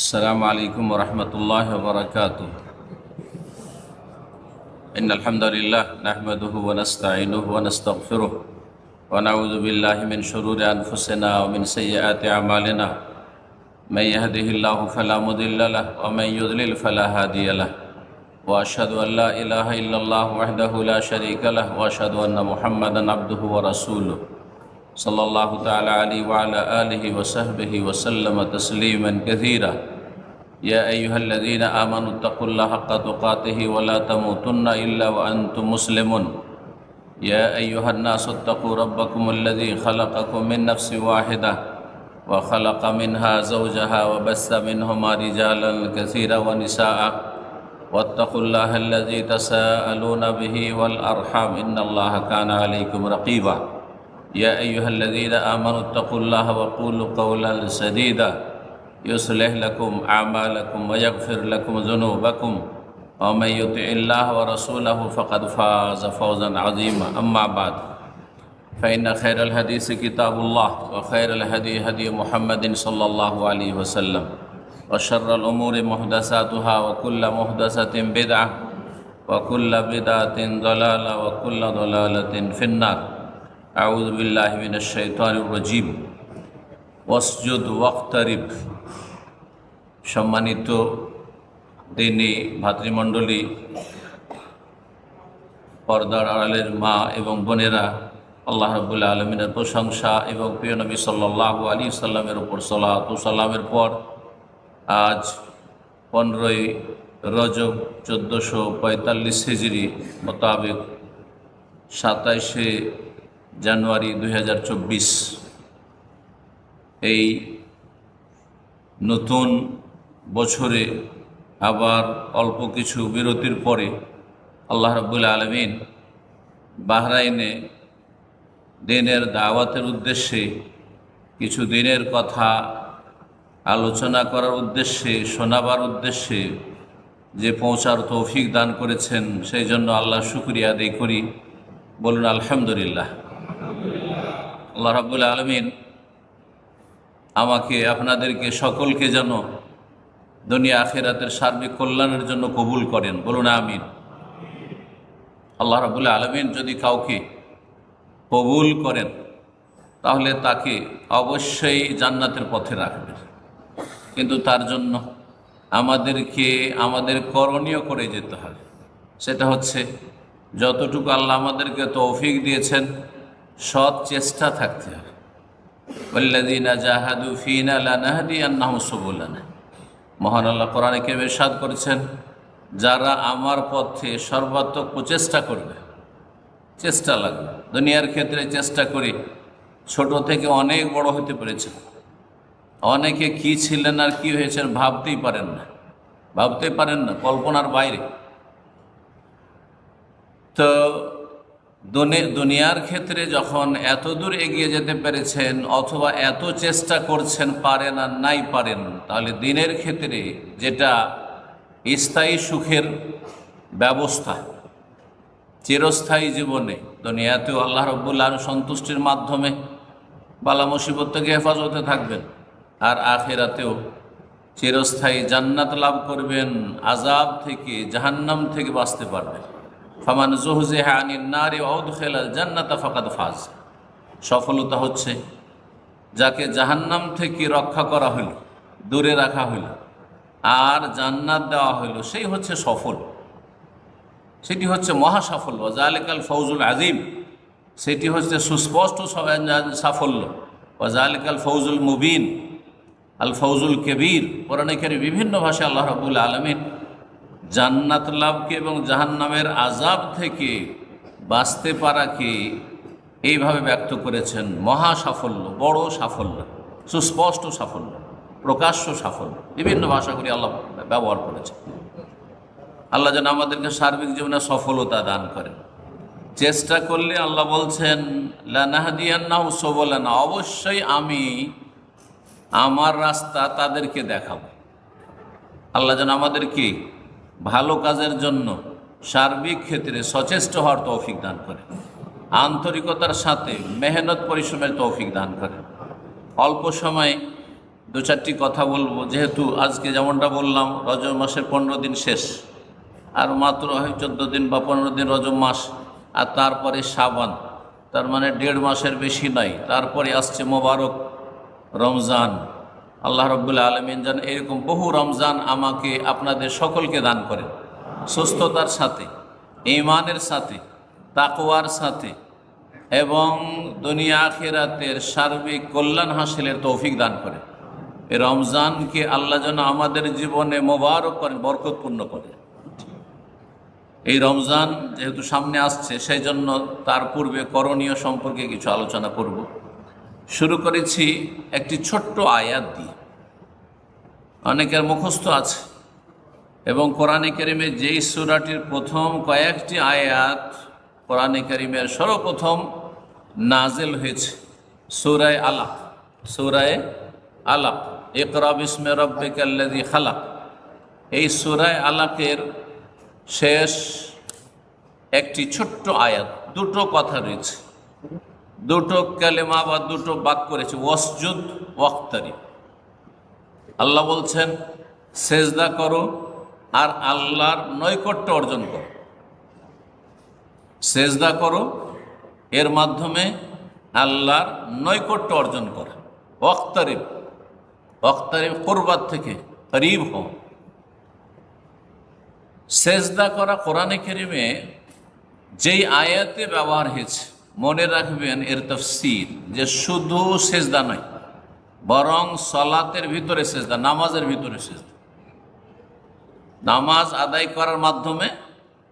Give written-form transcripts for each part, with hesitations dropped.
السلام عليكم ورحمة الله وبركاته. إن الحمد لله نحمده ونستعينه ونستغفره ونعوذ بالله من شرور أنفسنا ومن سيئات أعمالنا. من يهده الله فلا مضل له ومن يضلل فلا هادي له. وأشهد أن لا إله إلا الله وحده لا شريك له وأشهد أن محمدا عبده ورسوله صلى الله تعالى عليه وعلى آله وصحبه وسلم تسليما كثيرا. يا أيها الذين آمنوا اتقوا الله حق تقاته ولا تموتن إلا وأنتم مسلمون. يا أيها الناس اتقوا ربكم الذي خلقكم من نفس واحدة وخلق منها زوجها وبث منهما رجالا كثيرا ونساء واتقوا الله الذي تساءلون به والأرحام إن الله كان عليكم رقيبا. يا أيها الذين آمنوا اتقوا الله وقولوا قولا سديدا يصلح لكم أعمالكم ويغفر لكم ذنوبكم ومن يطع الله ورسوله فقد فاز فوزا عظيما. أما بعد فإن خير الحديث كتاب الله وخير الهدي هدي محمد صلى الله عليه وسلم وشر الأمور محدثاتها وكل محدثة بدعة وكل بدعة ضلالة وكل ضلالة في النار. আউযু বিল্লাহি মিনাশ শাইতানির রাজীম। ওয়াসজুদ ওয়াক্তারিব। সম্মানিত দিনী ভাতৃমণ্ডলী, পর্দার আড়ালের মা এবং বোনেরা, আল্লাহ রাব্বুল আলামিনের প্রশংসা এবং প্রিয় নবী সাল্লাল্লাহু আলাইহি সাল্লামের উপর সালাত ও সালামের পর আজ 15ই রজব 1445 হিজরি মোতাবেক 27শে জানুয়ারি 2024 এই নতুন বছরে আবার অল্প কিছু বিরতির পরে আল্লাহ রাব্বুল আলামিন বাহরাইনে দিনের দাওয়াতের উদ্দেশ্যে কিছু দিনের কথা আলোচনা করার উদ্দেশ্যে, শোনাবার উদ্দেশ্যে যে পৌঁছার তৌফিক দান করেছেন, সেই জন্য আল্লাহ শুকরিয়া আদায় করি। বলুন আলহামদুলিল্লাহ। আল্লাহ রাব্বুল আলামিন আমাকে, আপনাদেরকে, সকলকে যেন দুনিয়া আখিরাতের সার্বিক কল্যাণের জন্য কবুল করেন। বলুন আমিন। আল্লাহ রাব্বুল আলামিন যদি কাউকে কবুল করেন তাহলে তাকে অবশ্যই জান্নাতের পথে রাখবেন, কিন্তু তার জন্য আমাদেরকে আমাদের করণীয় করে যেতে হবে। সেটা হচ্ছে যতটুকু আল্লাহ আমাদেরকে তৌফিক দিয়েছেন সৎ চেষ্টা থাকতে হবে। ওয়াল্লাযীনা জাহাদু ফীনা লানাহদিয়ান্নাহুম সুবুলানা। মহান আল্লাহ কোরআনে কারীমে ইরশাদ করেছেন, যারা আমার পথে সর্বাত্মক প্রচেষ্টা করবে। চেষ্টা লাগবে। দুনিয়ার ক্ষেত্রে চেষ্টা করি, ছোট থেকে অনেক বড় হতে পেরেছেন। অনেকে কি ছিলেন আর কি হয়েছেন ভাবতেই পারেন না, কল্পনার বাইরে। তো দুনিয়ার ক্ষেত্রে যখন এত দূর এগিয়ে যেতে পেরেছেন অথবা এত চেষ্টা করছেন, পারেন আর নাই পারেন, তাহলে দিনের ক্ষেত্রে যেটা স্থায়ী সুখের ব্যবস্থা, চিরস্থায়ী জীবনে দুনিয়াতেও আল্লাহ রাব্বুল আলামিন সন্তুষ্টির মাধ্যমে বালা মুসিবত থেকে হেফাজতে থাকবেন, আর আখিরাতেও চিরস্থায়ী জান্নাত লাভ করবেন, আযাব থেকে, জাহান্নাম থেকে বাঁচতে পারবেন। ফামান যুহজিহা আনিন নারি ওয়া উদখিলাল জান্নাতা ফাকাদ ফাজ। সফলতা হচ্ছে যাকে জাহান্নাম থেকে রক্ষা করা হইল, দূরে রাখা হইল, আর জান্নাত দেওয়া হইল, সেই হচ্ছে সফল। সেটি হচ্ছে মহা সাফল্য। ওয়াজালিকাল ফৌজুল আজিম। সেটি হচ্ছে সুস্পষ্ট সাফল্য। ওয়াজালিকাল ফৌজুল মুবিন, আল ফৌজুল কবির। কোরআনে কারীমে বিভিন্ন ভাষায় আল্লাহ রাব্বুল আলামিন জান্নাত লাভকে এবং জাহান্নামের আযাব থেকে বাঁচতে পারাকে এইভাবে ব্যক্ত করেছেন, মহা সাফল্য, বড় সাফল্য, সুস্পষ্ট সাফল্য, প্রকাশ্য সাফল্য। বিভিন্ন ভাষাগুলি আল্লাহ ব্যবহার করেছেন। আল্লাহ যেন আমাদেরকে সার্বিক জীবনে সফলতা দান করেন। চেষ্টা করলে আল্লাহ বলছেন লানাহদিয়ান্নাহুম সুবুলানা, অবশ্যই আমি আমার রাস্তা তাদেরকে দেখাবো। আল্লাহ যেন আমাদেরকে ভালো কাজের জন্য সার্বিক ক্ষেত্রে সচেষ্ট হওয়ার তৌফিক দান করে, আন্তরিকতার সাথে মেহনত পরিশ্রমের তৌফিক দান করে। অল্প সময় দু চারটি কথা বলবো, যেহেতু আজকে যেমনটা বললাম রজব মাসের 15 দিন শেষ, আর মাত্র 14 দিন বা 15 দিন রজব মাস, আর তারপরে শাবান, তার মানে 1.5 মাসের বেশি নাই। তারপরে আসছে মোবারক রমজান। আল্লাহ রাব্বুল আলামিন যেন এরকম বহু রমজান আমাকে আপনাদের সকলকে দান করেন, সুস্থতার সাথে, ঈমানের সাথে, তাকওয়ার সাথে, এবং দুনিয়া আখিরাতের সার্বিক কল্যাণ হাসিলের তৌফিক দান করেন। এই রমজানকে আল্লাহ যেন আমাদের জীবনে মোবারক করেন, বরকতপূর্ণ করেন। এই রমজান যেহেতু সামনে আসছে, সেই জন্য তার পূর্বে করণীয় সম্পর্কে কিছু আলোচনা করব। শুরু করেছি একটি ছোট্ট আয়াত দিয়ে, অনেকের মুখস্থ আছে, এবং কোরআনে কারীমে যেই সূরাটির প্রথম কয়েকটি আয়াত কোরআনে কারীমের সর্বপ্রথম নাজিল হয়েছে, সূরা আলাক। সূরা আলাক, ইকরা বিস্মি রাব্বিকাল্লাযী খালাক। এই সূরা আলাকের শেষ একটি ছোট্ট আয়াত, দুটো কথা রয়েছে, দুটো কালেমা বা দুটো বাক্য রয়েছে, ওয়াসজুদ ওয়াক্তারিব। আল্লাহ বলছেন সেজদা করো আর আল্লাহর নৈকট্য অর্জন করো। সেজদা করো, এর মাধ্যমে আল্লাহর নৈকট্য অর্জন করো। ওয়াক্তারিব, ওয়াক্তারিব কুরবাত থেকে করিব হও। সেজদা করা কোরআনে কারীমে যেই আয়াতে ব্যবহার হয়েছে, মনে রাখবেন এর তাফসীর, যে শুধু সেজদা নয়, বরং সালাতের ভিতরে সেজদা, নামাজের ভিতরে সেজদা, নামাজ আদায় করার মাধ্যমে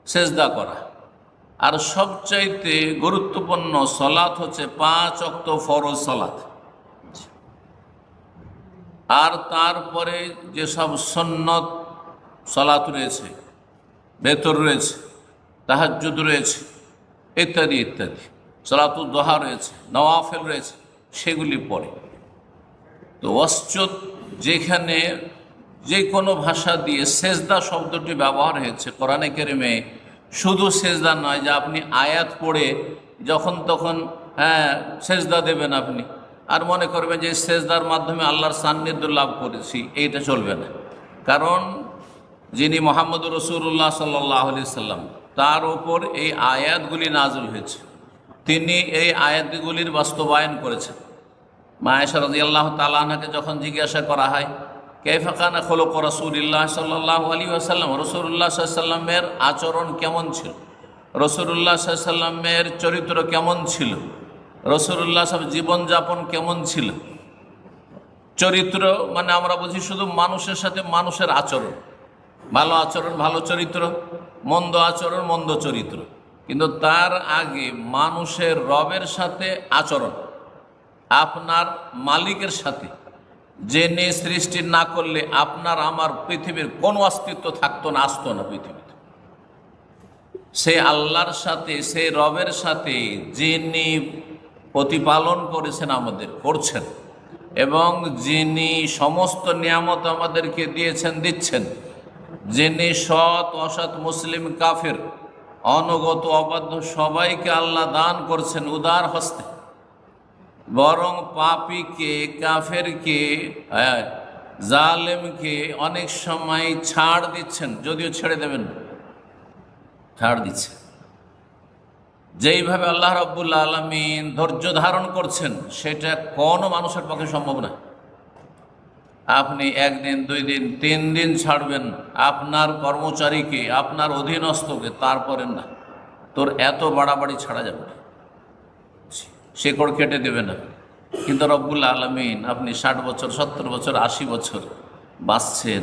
সেজদা করা। আর সবচাইতে গুরুত্বপূর্ণ সালাত হচ্ছে 5 ওয়াক্ত ফরজ সালাত, আর তারপরে যেসব সুন্নত সালাত রয়েছে, বেতর রয়েছে, তাহাজ্জুদ রয়েছে, ইত্যাদি ইত্যাদি, সালাতুদ দুহা রয়েছে, নওয়াফিল রয়েছে, সেগুলি পড়ে। তো ওয়াসজুদ, যেখানে যে কোনো ভাষা দিয়ে সেজদা শব্দটি ব্যবহার হয়েছে কোরআনে কারীমে, শুধু সেজদা নয় যে আপনি আয়াত পড়ে যখন তখন সেজদা দেবেন আপনি, আর মনে করবেন যে সেজদার মাধ্যমে আল্লাহর সান্নিধ্য লাভ করেছি, এইটা চলবে না। কারণ যিনি মুহাম্মদুর রাসূলুল্লাহ সাল্লাল্লাহু আলাইহি সাল্লাম, তার ওপর এই আয়াতগুলি নাযিল হয়েছে, তিনি এই আয়াতগুলির বাস্তবায়ন করেছেন। মা আয়েশা রাদিয়াল্লাহু তাআলা আনহাকে যখন জিজ্ঞাসা করা হয় কাইফা কানা খুলুক রাসূলিল্লাহ সাল্লাল্লাহু আলাইহি ওয়াসাল্লাম, রাসূলুল্লাহ সাল্লাল্লাহু আলাইহি ওয়াসাল্লামের আচরণ কেমন ছিল, রাসূলুল্লাহ সাল্লাল্লাহু আলাইহি ওয়াসাল্লামের চরিত্র কেমন ছিল, রাসূলুল্লাহ সাল্লাল্লাহু জীবনযাপন কেমন ছিল। চরিত্র মানে আমরা বুঝি শুধু মানুষের সাথে মানুষের আচরণ, ভালো আচরণ ভালো চরিত্র, মন্দ আচরণ মন্দ চরিত্র, কিন্তু তার আগে মানুষের রবের সাথে আচরণ, আপনার মালিকের সাথে, যিনি সৃষ্টি না করলে আপনার আমার পৃথিবীর কোনো অস্তিত্ব থাকতো না, আসতো না পৃথিবীতে, সেই আল্লাহর সাথে, সেই রবের সাথে যিনি প্রতিপালন করেছেন, আমাদের করছেন, এবং যিনি সমস্ত নিয়ামত আমাদেরকে দিয়েছেন, দিচ্ছেন, যিনি সৎ অসৎ মুসলিম কাফের অনুগত অবাধ্য সবাইকে আল্লাহ দান করছেন উদার হস্তে, বরং পাপীকে, কাফেরকে, জালেমকে অনেক সময় ছাড় দিচ্ছেন, যদিও ছেড়ে দেবেন না, ছাড় দিচ্ছে। যেইভাবে আল্লাহ রাব্বুল আলামিন ধৈর্য ধারণ করছেন, সেটা কোনো মানুষের পক্ষে সম্ভব না। আপনি 1 দিন 2 দিন 3 দিন ছাড়বেন আপনার কর্মচারীকে, আপনার অধীনস্থকে, তারপরে না, তোর এত বাড়াবাড়ি ছাড়া যাবে না, শেকড় কেটে দেবে না। কিন্তু রব্বুল আলামিন, আপনি 60 বছর 70 বছর 80 বছর বাঁচছেন,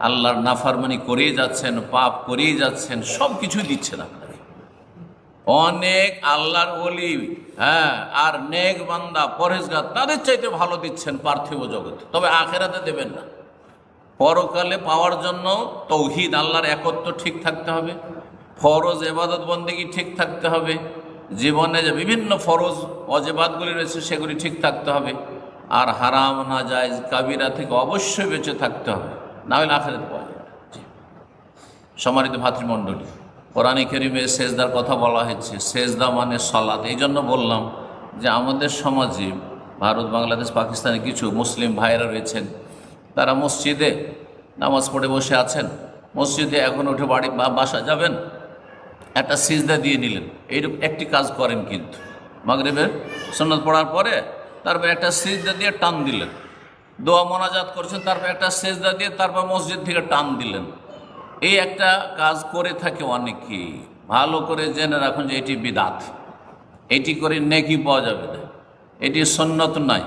আল্লাহর নাফরমানি করেই যাচ্ছেন, পাপ করেই যাচ্ছেন, সব কিছুই দিচ্ছেন আপনাকে। অনেক আল্লাহর ওলি, আর নেক বান্দা পরহেজগার, তাদের চাইতে ভালো দিচ্ছেন পার্থিব জগতে, তবে আখেরাতে দেবেন না। পরকালে পাওয়ার জন্য তৌহিদ, আল্লাহর একত্ব ঠিক থাকতে হবে, ফরজ ইবাদত বন্দেগী ঠিক থাকতে হবে, জীবনে যে বিভিন্ন ফরজ ওয়াজিবাতগুলি রয়েছে সেগুলি ঠিক থাকতে হবে, আর হারাম নাজায়েজ কাবিরা থেকে অবশ্যই বেঁচে থাকতে হবে, না হলে আখিরাতে পাওয়া যাবে না। সম্মানিত ভাতৃমণ্ডলী, কোরআনে কারীমে সেজদার কথা বলা হয়েছে, সেজদা মানে সালাত। এই জন্য বললাম যে আমাদের সমাজে ভারত, বাংলাদেশ, পাকিস্তানে কিছু মুসলিম ভাইয়েরা রয়েছেন, তারা মসজিদে নামাজ পড়ে বসে আছেন, মসজিদে এখন উঠে বাড়ি বা বাসা যাবেন, একটা সিজদা দিয়ে নিলেন। এইরকম একটি কাজ করেন, কিন্তু মাগরিবের সুন্নাত পড়ার পরে তারপর একটা সিজদা দিয়ে টান দিলেন, দোয়া মোনাজাত করছেন, তারপর একটা সিজদা দিয়ে তারপর মসজিদ থেকে টান দিলেন। এই একটা কাজ করে থাকে অনেকেই। ভালো করে জেনে রাখুন যে এটি বিদআত, এটি করে নেকি পাওয়া যাবে না, এটি সুন্নত নয়,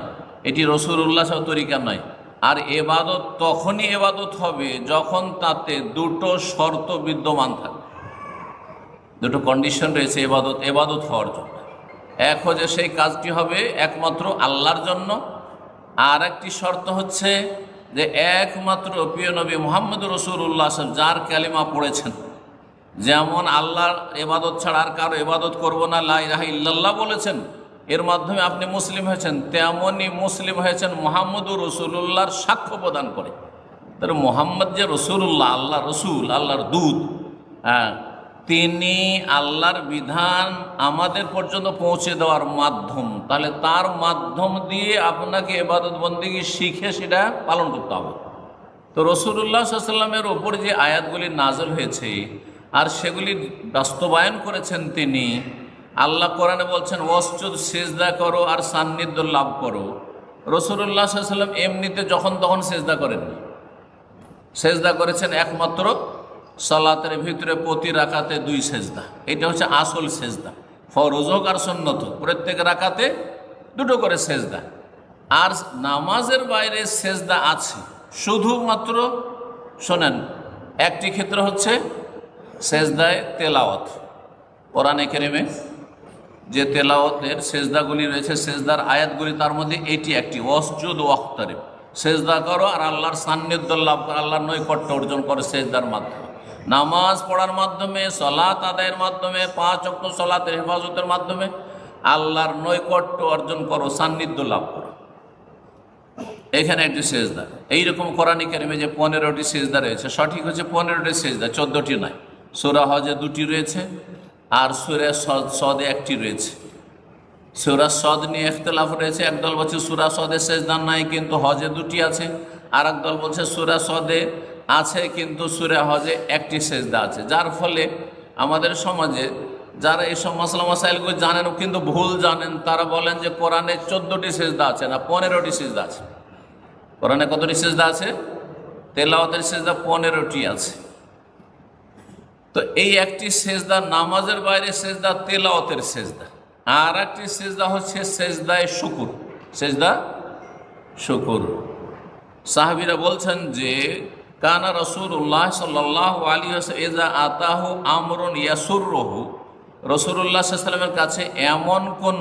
এটি রাসূলুল্লাহ সাল্লাল্লাহু আলাইহি তরিকা নয়। আর এবাদত তখনই এবাদত হবে যখন তাতে দুটো শর্ত বিদ্যমান থাকে, দুটো কন্ডিশন রয়েছে এবাদত হওয়ার জন্য। এক হচ্ছে সেই কাজটি হবে একমাত্র আল্লাহর জন্য, আর একটি শর্ত হচ্ছে যে একমাত্র প্রিয় নবী মুহাম্মদ রাসূলুল্লাহ যার কালিমা পড়েছেন, যেমন আল্লাহর এবাদত ছাড়া আর কারো এবাদত করবো না, লা ইলাহা ইল্লাল্লাহ বলেছেন, এর মাধ্যমে আপনি মুসলিম হয়েছেন, তেমনই মুসলিম হয়েছেন মুহাম্মদুর রাসূলুল্লাহর সাক্ষ্য প্রদান করে। তাহলে মুহাম্মদ যে রাসূলুল্লাহ, আল্লাহ রসুল, আল্লাহর দূত, হ্যাঁ, তিনি আল্লাহর বিধান আমাদের পর্যন্ত পৌঁছে দেওয়ার মাধ্যম। তাহলে তার মাধ্যম দিয়ে আপনাকে ইবাদত বন্দেগী শিখে সেটা পালন করতে হবে। তো রাসূলুল্লাহ সাল্লাল্লাহু আলাইহি ওয়াসাল্লামের ওপর যে আয়াতগুলি নাযিল হয়েছে আর সেগুলি বাস্তবায়ন করেছেন তিনি, আল্লাহ কোরআনে বলছেন ওয়াসজুদ, সিজদা করো আর সান্নিধ্য লাভ করো। রাসূলুল্লাহ সাল্লাল্লাহু আলাইহি ওয়াসাল্লাম এমনিতে যখন তখন সিজদা করেননি, সিজদা করেছেন একমাত্র সালাতের ভিতরে প্রতি রাকাতে 2 সেজদা। এটা হচ্ছে আসল সেজদা, ফরজ হোক আর সুন্নত হোক, প্রত্যেক রাকাতে 2 করে সেজদা। আর নামাজের বাইরে সেজদা আছে শুধুমাত্র, শোনেন, একটি ক্ষেত্র হচ্ছে সেজদায় তেলাওয়াত। কোরআনে কারিমে যে তেলাওয়াতের সেজদাগুলি রয়েছে, সেজদার আয়াতগুলি, তার মধ্যে এটি একটি, ওয়াসজুদ ওয়াক্তারিব, সেজদা করো আর আল্লাহর সান্নিধ্য লাভ করো, আল্লাহর নৈকট্য অর্জন করো সেজদার মাধ্যমে। নামাজ পড়ার মাধ্যমে, সালাত আদায়ের মাধ্যমে, 5 ওয়াক্ত সালাতের হেফাজতের মাধ্যমে আল্লাহর নৈকট্য অর্জন করো, সান্নিধ্য লাভ করো। এখানে একটি সেজদা। এইরকম কোরআনে কারিমে যে 15টি সেজদা রয়েছে, সঠিক হচ্ছে 15টি সেজদা, 14টি নয়। সূরা হজে 2টি রয়েছে আর সূরা সদে 1টি রয়েছে। সূরা সদ নিয়ে ইখতিলাফ রয়েছে। একদল বলছে সূরা সদে সেজদা নাই কিন্তু হজে 2টি আছে, আর একদল বলছে সূরা সদে আছে কিন্তু সূরা হজে 1টি সেজদা আছে। যার ফলে আমাদের সমাজে যারা এইসব মাসলা মাসাইলগুলো জানেন কিন্তু ভুল জানেন, তারা বলেন যে কোরআনে 14টি সেজদা আছে, না 15টি সেজদা আছে। কোরআনে কতটি সেজদা আছে? তেলাওয়াতের সেজদা 15টি আছে। তো এই একটি সেজদা নামাজের বাইরে সেজদা, তেলাওয়াতের সেজদা। আর একটি সেজদা হচ্ছে সেজদায়ে শুকুর, সেজদা শুকুর। সাহাবীরা বলছেন যে কানা রাসূলুল্লাহ সাল্লাল্লাহু আলাইহি ওয়াসাল্লাম ইযা আতাহু আমরুন ইয়াসুররুহু, রাসূলুল্লাহ সাল্লাল্লাহু আলাইহি ওয়াসাল্লামের কাছে এমন কোন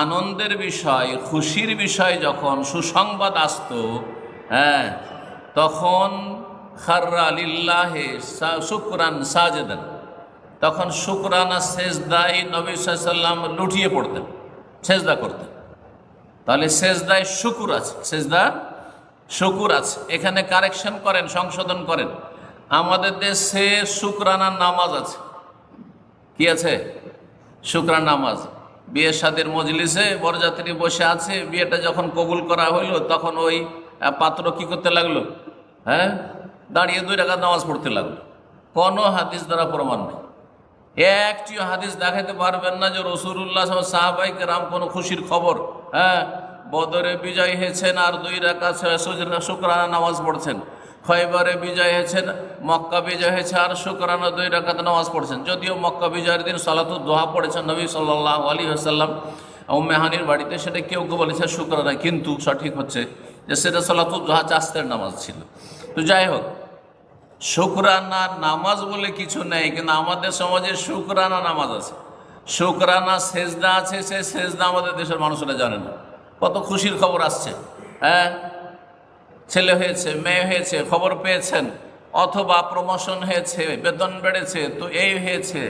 আনন্দের বিষয়, খুশির বিষয় যখন সুসংবাদ আসতো, হ্যাঁ, তখন খাররা লিল্লাহি শুকরান সাজিদান, তখন শুকরানা সেজদায় নবী সাল্লাল্লাহু আলাইহি ওয়াসাল্লাম লুটিয়ে পড়তেন, সেজদা করতেন। তাহলে সেজদায় শুকুর আছে, সেজদা শুকুর আছে। এখানে কারেকশন করেন, সংশোধন করেন। আমাদের দেশে শুকরানা নামাজ আছে। কি আছে? শুকরানা নামাজ। বিয়ে শাদীর মজলিসে বরযাত্রী বসে আছে, বিয়েটা যখন কবুল করা হইল তখন ওই পাত্র কি করতে লাগলো? হ্যাঁ, দাঁড়িয়ে 2 রাকাত নামাজ পড়তে লাগলো। কোনো হাদিস দ্বারা প্রমাণ নেই। একটিও হাদিস দেখাতে পারবেন না যে রাসূলুল্লাহ সাহাবায়ে কেরাম কোনো খুশির খবর, হ্যাঁ, বদরে বিজয় হয়েছেন আর 2 রাকাত শুকরানা নামাজ পড়ছেন, খয়বরে বিজয় হয়েছেন, মক্কা বিজয় হয়েছে আর শুকরানা 2 রাকাত নামাজ পড়ছেন। যদিও মক্কা বিজয়ের দিন সালাতুদ দুহা পড়েছেন নবী সাল্লাল্লাহু আলাইহি ওয়াসাল্লাম উম্মে হানির বাড়িতে, সেটা কেউ কেউ বলেছে শুকরানা, কিন্তু সঠিক হচ্ছে যে সেটা সালাতুদ দুহা চাস্তের নামাজ ছিল। তো যাই হোক, শুকরানা নামাজ বলে কিছু নেই, কিন্তু আমাদের সমাজে শুকরানা নামাজ আছে, শুকরানা সেজদা আছে। সেই সেজদা আমাদের দেশের মানুষরা জানে না। কত খুশির খবর আসছে, হ্যাঁ, ছেলে হয়েছে, মেয়ে হয়েছে, খবর পেয়েছেন, অথবা প্রমোশন হয়েছে, বেতন বেড়েছে, তো এই হয়েছে,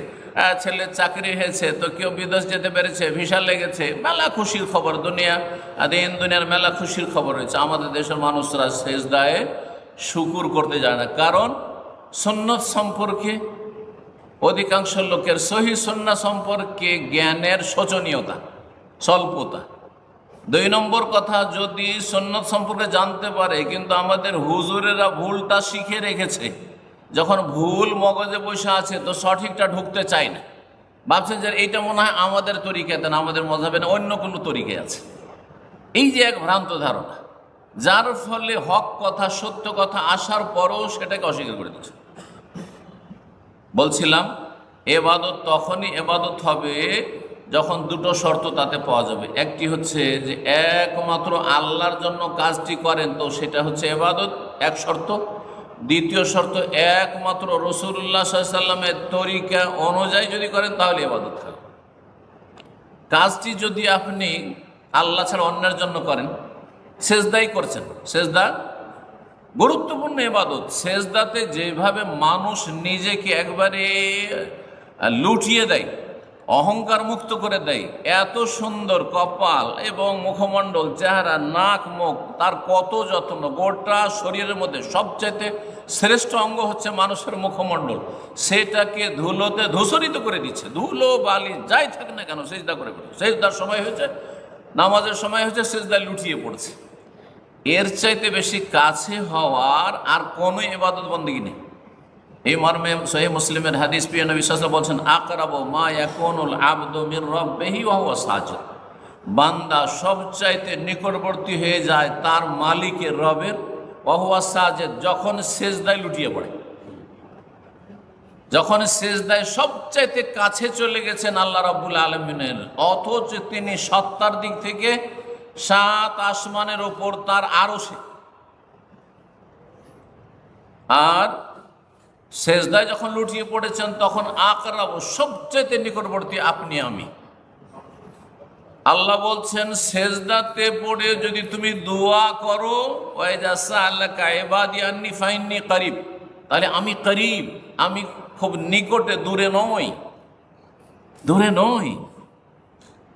ছেলের চাকরি হয়েছে, তো কেউ বিদেশ যেতে পেরেছে, ভিসা লেগেছে, মেলা খুশির খবর। দুনিয়ার মেলা খুশির খবর হয়েছে। আমাদের দেশের মানুষরা সেজদায়ে শুকুর করতে যায় না, কারণ সুন্নত সম্পর্কে অধিকাংশ লোকের, সহি সুন্নাহ সম্পর্কে জ্ঞানের শোচনীয়তা, স্বল্পতা। দুই নম্বর কথা, যদি সুন্নত সম্পর্কে জানতে পারে কিন্তু আমাদের হুজুরেরা ভুলটা শিখে রেখেছে, যখন ভুল মগজে বসে আছে তো সঠিকটা ঢুকতে চায় না, ভাবছেন যে এইটা মনে হয় আমাদের তরিকাতে না, আমাদের মজাবে না, অন্য কোনো তরিকায় আছে। এই যে এক ভ্রান্ত ধারণা, যার ফলে হক কথা সত্য কথা আসার পরেও সেটাকে অস্বীকার করে দিচ্ছে। বলছিলাম এবাদত তখনই এবাদত হবে যখন দুটো শর্ত তাতে পাওয়া যাবে। একটি হচ্ছে যে একমাত্র আল্লাহর জন্য কাজটি করেন, তো সেটা হচ্ছে এবাদত, এক শর্ত। দ্বিতীয় শর্ত, একমাত্র রাসূলুল্লাহ সাল্লাল্লাহু আলাইহি ওয়াসাল্লামের তরিকা অনুযায়ী যদি করেন তাহলে এবাদত হবে। কাজটি যদি আপনি আল্লাহ ছাড়া অন্যের জন্য করেন, সেজদাই করছেন, সেজদা গুরুত্বপূর্ণ ইবাদত। সেজদাতে যেভাবে মানুষ নিজেকে একবারে লুটিয়ে দেয়, অহংকার মুক্ত করে দেয়, এত সুন্দর কপাল এবং মুখমণ্ডল, চেহারা, নাক, মুখ, তার কত যত্ন, গোটা শরীরের মধ্যে সবচাইতে শ্রেষ্ঠ অঙ্গ হচ্ছে মানুষের মুখমণ্ডল, সেটাকে ধুলোতে ধূসরিত করে দিচ্ছে। ধুলো বালি যাই থাকে না কেন সেজদা করে পড়ছে, সেজদার সময় হয়েছে, নামাজের সময় হচ্ছে, সেজদায় লুটিয়ে পড়ছে। এর চাইতে বেশি কাছে হওয়ার আর কোনো ইবাদত বন্দেগী নেই। এই মর্মে সহিহ মুসলিমের হাদিস প্রিয় নবী সাল্লাল্লাহু আলাইহি ওয়াসাল্লাম বলছেন, আকরাবু মা ইয়াকুনুল আবদু মির রাব্বিহি ওয়া হুয়া সাজিদ। বান্দা সবচাইতে নিকটবর্তী হয়ে যায় তার মালিকের রবের, ওয়া হুয়া সাজিদ, যখন সেজদায় লুটিয়ে পড়ে। যখন সেজদায় সবচাইতে কাছে চলে গেছেন আল্লাহ রাব্বুল আলামিনের, অথচ তিনি সত্তার দিক থেকে 7 আসমানের ওপর তার আরশে, আর সেজদায় যখন লুটিয়ে পড়েছেন তখন আকরাব, সবচেয়ে নিকটবর্তী আপনি আমি। আল্লাহ বলছেন সেজদাতে পড়ে যদি তুমি দোয়া করো, ওয়াইজা সাআলাকা ইবাদি আন্নী ফাইন্নী করিব, তাহলে আমি করিব, আমি খুব নিকটে, দূরে নই, দূরে নই।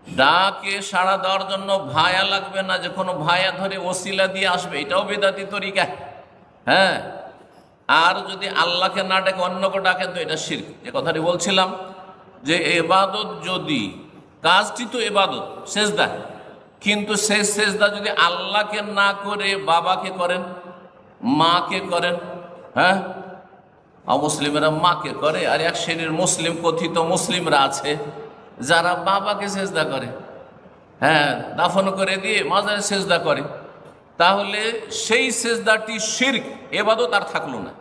ডাকে সাড়া দেওয়ার জন্য ভায়া লাগবে না, যে কোনো ভায়া ধরে ওসিলা দিয়ে আসবে, এটাও বেদাতি তরিকা। হ্যাঁ, আর যদি আল্লাহকে না ডাকে অন্যকে ডাকেন তো এটা শিরক। যে কথাটি বলছিলাম যে এবাদত, যদি কাজটি তো এবাদত সেজদা, কিন্তু সেই সেজদা যদি আল্লাহকে না করে বাবাকে করেন, মাকে করেন, হ্যাঁ, অমুসলিমেরা মাকে করে, আর এক শ্রেণীর মুসলিম, কথিত মুসলিমরা আছে যারা বাবাকে সেজদা করে, হ্যাঁ, দাফন করে দিয়ে মাজারে সেজদা করে, তাহলে সেই সেজদাটি শিরক, এবাদত আর থাকলো না।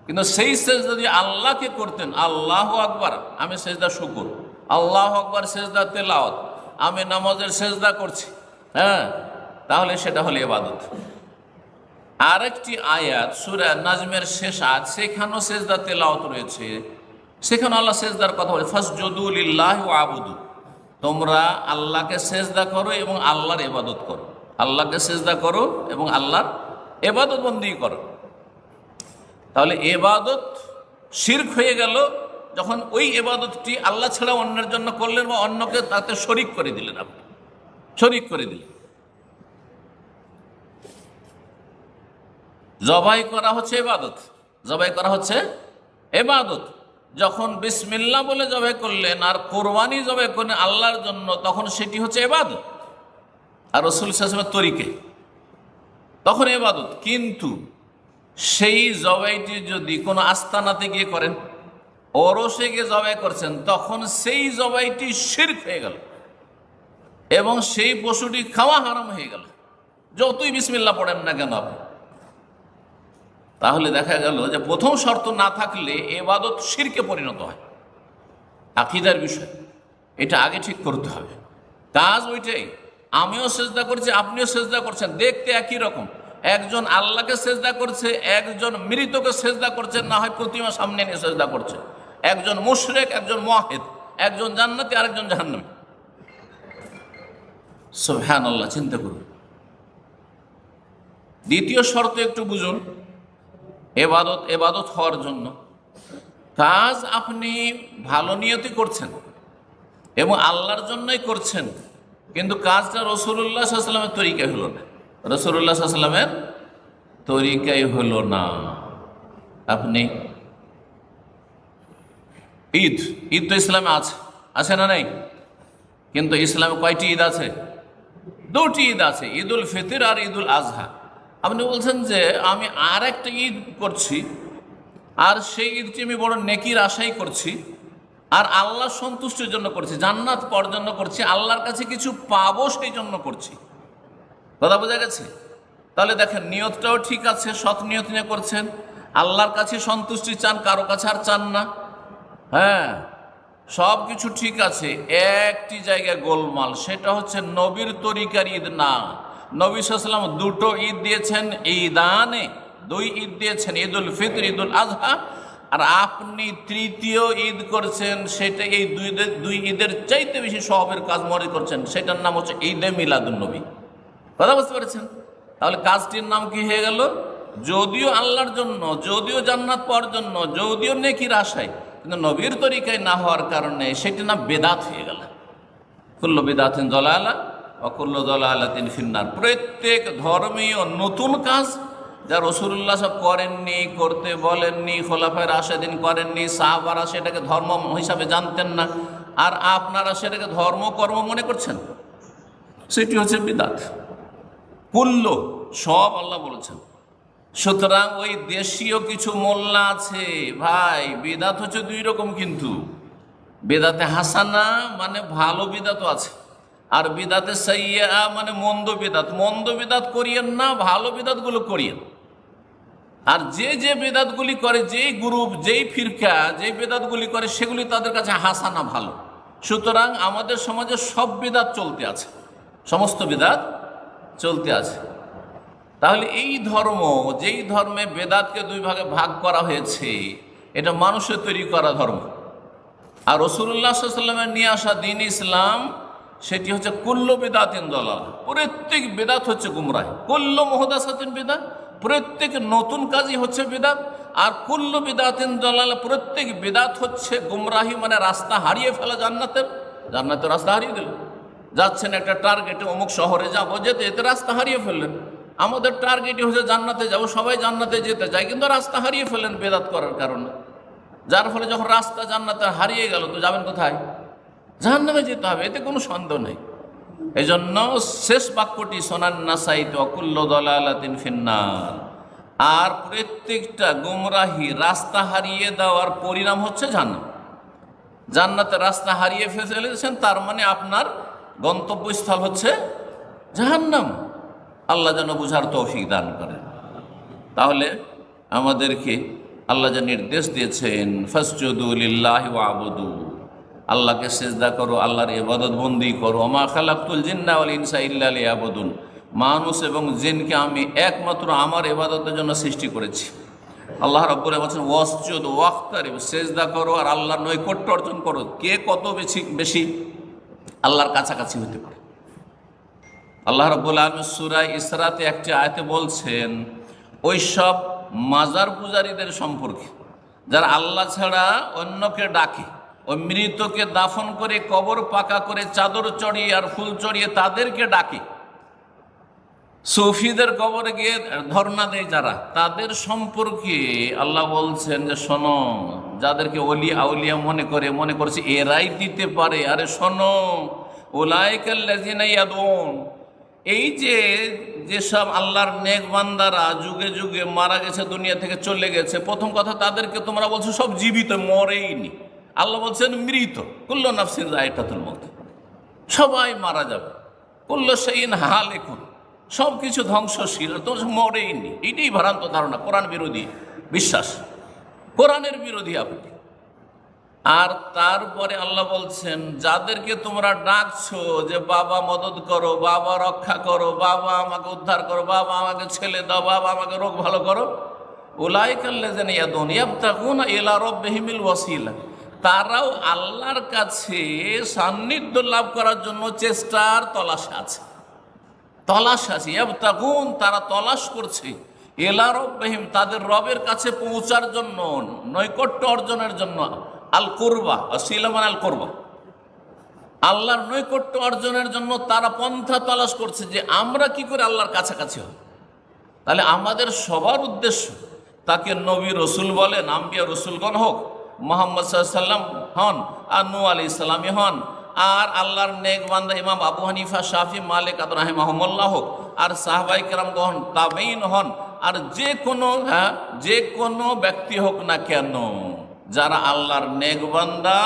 কিন্তু সেই সেজদা যদি আল্লাহকে করতেন, আল্লাহু আকবার আমি সেজদা শুকর, আল্লাহু আকবার সেজদা তেলাওয়াত, আমি নামাজের সেজদা করছি, হ্যাঁ, তাহলে সেটা হলো ইবাদত। আরেকটি আয়াত সূরা নাজমের শেষ আয়াত, সেখানেও সেজদা তেলাওয়াত রয়েছে, সেখানে আল্লাহ সেজদার কথা বলে, ফাসজুদু লিল্লাহি ওয়াবুদু, তোমরা আল্লাহকে সেজদা করো এবং আল্লাহর ইবাদত করো, আল্লাহকে সেজদা করো এবং আল্লাহর ইবাদত বন্দেগী করো। তাহলে ইবাদত শিরক হয়ে গেল যখন ওই ইবাদতটি আল্লাহ ছাড়া অন্যের জন্য করলেন বা অন্যকে তাতে শরিক করে দিলেন, আপনি শরিক করে দিলেন। জবাই করা হচ্ছে ইবাদত, জবাই করা হচ্ছে ইবাদত। যখন বিসমিল্লাহ বলে জবাই করলেন আর কোরবানি জবাই করলেন আল্লাহর জন্য, তখন সেটি হচ্ছে ইবাদত আর রাসূল সাল্লাল্লাহু আলাইহি ওয়াসাল্লামের তরিকে, তখন ইবাদত। কিন্তু সেই জবাইটি যদি কোনো আস্তানাতে গিয়ে করেন, ওরসে গিয়ে জবাই করছেন, তখন সেই জবাইটি শিরক হয়ে গেল এবং সেই পশুটি খাওয়া হারাম হয়ে গেল, যতই বিসমিল্লাহ পড়েন না কেন আপনি। তাহলে দেখা গেল যে প্রথম শর্ত না থাকলে ইবাদত শিরকে পরিণত হয়। আকীদার বিষয়, এটা আগে ঠিক করতে হবে। কাজ ওইটাই, আমিও সেজদা করছি, আপনিও সেজদা করছেন, দেখতে একই রকম। একজন আল্লাহকে সেজদা করছে, একজন মৃতকে সেজদা করছে, না হয় প্রতিমা সামনে নিয়ে সেজদা করছে। একজন মুশরিক, একজন মুওয়াহিদ, একজন জান্নাতি, আরেকজন জাহান্নামী। সুবহানাল্লাহ, চিন্তা করুন। দ্বিতীয় শর্ত একটু বুঝুন, এবাদত এবাদত হওয়ার জন্য কাজ আপনি ভালো নিয়তে করছেন এবং আল্লাহর জন্যই করছেন, কিন্তু কাজটা রাসূলুল্লাহ সাল্লাল্লাহু আলাইহি ওয়াসাল্লামের তরিকায় হলো না, রাসূলুল্লাহ সাল্লাল্লাহু আলাইহি ওয়াসাল্লামের তরিকায় হলো না। আপনি ঈদ, ঈদ তো ইসলামে আছে, আছে না নাই? কিন্তু ইসলামে কয়টি ঈদ আছে? দুটি ঈদ আছে, ঈদুল ফিতর আর ঈদুল আজহা। আপনি বলছেন যে আমি আর একটা ঈদ করছি, আর সেই ঈদটি আমি বড় নেকির আশাই করছি, আর আল্লাহ সন্তুষ্টির জন্য করছি, জান্নাত পাওয়ার জন্য করছি, আল্লাহর কাছে কিছু পাবো সেই জন্য করছি। কথা বোঝা গেছে? তাহলে দেখেন, নিয়তটাও ঠিক আছে, সৎ নিয়ত নিয়ে করছেন, আল্লাহর কাছে সন্তুষ্টি চান, কারো কাছে আর চান না। হ্যাঁ, সব কিছু ঠিক আছে, একটি জায়গায় গোলমাল, সেটা হচ্ছে নবীর তরিকার ঈদ না। নবী সাল্লাল্লাহু আলাইহি ওয়াসাল্লাম দুটো ঈদ দিয়েছেন, ঈদানে দুই ঈদ দিয়েছেন, ঈদুল ফিতর, ঈদুল আজহা। আর আপনি তৃতীয় ঈদ করছেন, সেটা এই দুই ঈদের চাইতে বেশি সওয়াবের কাজ মনে করছেন, সেটার নাম হচ্ছে ঈদে মিলাদুন নবী। কথা বুঝতে পেরেছেন? তাহলে কাজটির নাম কি হয়ে গেল? যদিও আল্লাহর জন্য, যদিও জান্নাত পাওয়ার জন্য, যদিও নেকির আশায়, কিন্তু নবীর তরিকায় না হওয়ার কারণে সেটি না বেদাত হয়ে গেল। কুল্লু বিদাতিন দালালা ওয়া কুল্লু দালালাতিন ফিন্নার। প্রত্যেক ধর্মীয় নতুন কাজ যা রাসূলুল্লাহ সব করেননি, করতে বলেননি, খোলাফায়ে রাশেদিন করেননি, সাহাবারা সেটাকে ধর্ম হিসাবে জানতেন না, আর আপনারা সেটাকে ধর্মকর্ম মনে করছেন, সেটি হচ্ছে বিদাত। কুল্লু সব আল্লাহ বলেছেন। সুতরাং ওই দেশীয় কিছু মোল্লা আছে ভাই, বিদাত হচ্ছে দুই রকম, কিন্তু বেদাতে হাসানা মানে ভালো বিদাতও আছে, আর বিদাতে সাইয়্যা মানে মন্দ বিদাত। মন্দ বিদাত করিয়েন না, ভালো বিদাতগুলো করিয়েন। আর যে যে বেদাতগুলি করে, যেই গ্রুপ, যেই ফিরকা, যেই বেদাতগুলি করে, সেগুলি তাদের কাছে হাসানা, ভালো। সুতরাং আমাদের সমাজে সব বিদাত চলতে আছে, সমস্ত বিদাত চলতে আছে। তাহলে এই ধর্ম, যেই ধর্মে বেদাতকে দুই ভাগে ভাগ করা হয়েছে, এটা মানুষের তৈরি করা ধর্ম। আর রাসূলুল্লাহ সাল্লাল্লাহু আলাইহি ওয়াসাল্লামের নিয়ে আসা দ্বীন ইসলাম, সেটি হচ্ছে কুল্লু বিদাতিন দালাল। প্রত্যেক বেদাত হচ্ছে গুমরাহি। কুল্লু মুহদাসাতিন বিদাত, প্রত্যেক নতুন কাজই হচ্ছে বিদাত। আর কুল্লু বিদাতিন দালাল, প্রত্যেক বিদাত হচ্ছে গুমরাহি, মানে রাস্তা হারিয়ে ফেলা জান্নাতের। জান্নাতের রাস্তা হারিয়ে দিল। যাচ্ছেন একটা টার্গেটে, অমুক শহরে যাবো, যেতে যেতে রাস্তা হারিয়ে ফেললেন। আমাদের টার্গেটই হচ্ছে জান্নাতে যাব, সবাই জান্নাতে যেতে চায়, কিন্তু রাস্তা হারিয়ে ফেললেন বেদাত করার কারণে। যার ফলে যখন রাস্তা জান্নাতে হারিয়ে গেল, তো যাবেন কোথায়? জাহান্নামে যেতে হবে, এতে কোনো সন্দেহ নেই। এই জন্য শেষ বাক্যটি শোনান নাসাইত কুল্লু দালালাতিন ফিন্নার। আর প্রত্যেকটা গুমরাহি, রাস্তা হারিয়ে দেওয়ার পরিণাম হচ্ছে জান্নাত। জান্নাতে রাস্তা হারিয়ে ফেলেছেন, তার মানে আপনার গন্তব্যস্থল হচ্ছে জাহান্নাম। আল্লাহ যেন বুঝার তৌফিক দান করেন। তাহলে আমাদেরকে আল্লাহ যে নির্দেশ দিয়েছেন, ফাসজুদু লিল্লাহি ওয়াবুদু, আল্লাহকে সিজদা করো, আল্লাহর ইবাদত বন্দি করো। ওমা খালাকতুল জিন্না ওয়াল ইনসা ইল্লা লিয়াবুদুন, মানুষ এবং জিনকে আমি একমাত্র আমার ইবাদতের জন্য সৃষ্টি করেছি। আল্লাহ রাব্বুল আলামিন বলেছেন ওয়াসজুদ ওয়াক্তারিব, সিজদা করো আর আল্লাহর নৈকট্য অর্জন করো। কে কত বেশি আল্লাহর কাছাকাছি হতে পারে? আল্লাহ রাব্বুল আলামিন সূরা ইসরাতে একটি আয়াতে বলছেন ওই সব মাজার পূজারীদের সম্পর্কে, যারা আল্লাহ ছাড়া অন্যকে ডাকে, ওই মৃতকে দাফন করে, কবর পাকা করে, চাদর চড়িয়ে আর ফুল চড়িয়ে তাদেরকে ডাকে, সুফিদের কবরে গিয়ে ধর্ণা দেয় যারা, তাদের সম্পর্কে আল্লাহ বলছেন যে শোনো, যাদেরকে ওলি আউলিয়া মনে করছে এরাই দিতে পারে, আরে শোনো, উলাইকাল্লাযিনা ইয়াদউন, এই যেসব আল্লাহর নেক বান্দারা যুগে যুগে মারা গেছে, দুনিয়া থেকে চলে গেছে, প্রথম কথা তাদেরকে তোমরা বলছো সব জীবিত, মরেইনি। আল্লাহ বলছেন মৃত, কুল্লু নাফসিন যায়কাতুল মউত, সবাই মারা যাবে। কুল্লু শাইইন হালিকুন, সব কিছু ধ্বংসশীল, তো মরেইনি। এটাই ভ্রান্ত ধারণা, কোরআন বিরোধী বিশ্বাস, কোরআনের বিরোধী আপনি। আর তারপরে আল্লাহ বলছেন যাদেরকে তোমরা ডাকছো যে বাবা মদত করো, বাবা রক্ষা করো, বাবা আমাকে উদ্ধার করো, বাবা আমাকে ছেলে দাও, বাবা আমাকে রোগ ভালো করো, উলাইকাল্লাযিনা ইয়াদউন ইয়াবতাগুনা ইলা রাব্বিহিমিল ওয়াসিলা, তারাও আল্লাহর কাছে সান্নিধ্য লাভ করার জন্য চেষ্টার তলাশ আছে। ইয়াবতাগুন, তারা তলাশ করছে, ইলা রাব্বিহিম, তাদের রবের কাছে পৌঁছার জন্য, নৈকট্য অর্জনের জন্য। আল কুরবা, ওয়াসিলা মানে আল কুরবা, আল্লাহর নৈকট্য অর্জনের জন্য তারা পন্থা তলাশ করছে যে আমরা কি করে আল্লাহর কাছাকাছি হব। তাহলে আমাদের সবার উদ্দেশ্য, তাকে নবী রসুল বলেন, আম্বিয়া রসুলগণ হোক, মুহাম্মদ সাল্লাল্লাহু আলাইহি ওয়াসাল্লাম হন, আর নূহ আলাইহিস সালামই হন, আর আল্লাহর নেক বান্দা ইমাম আবু হানিফা, শাফি, মালিক রাহিমাহুমুল্লাহ আর সাহাবায়ে কেরামগণ, তাবেঈন হন, আর যে কোনো ব্যক্তি হোক না কেন, যারা আল্লাহর নেক বান্দা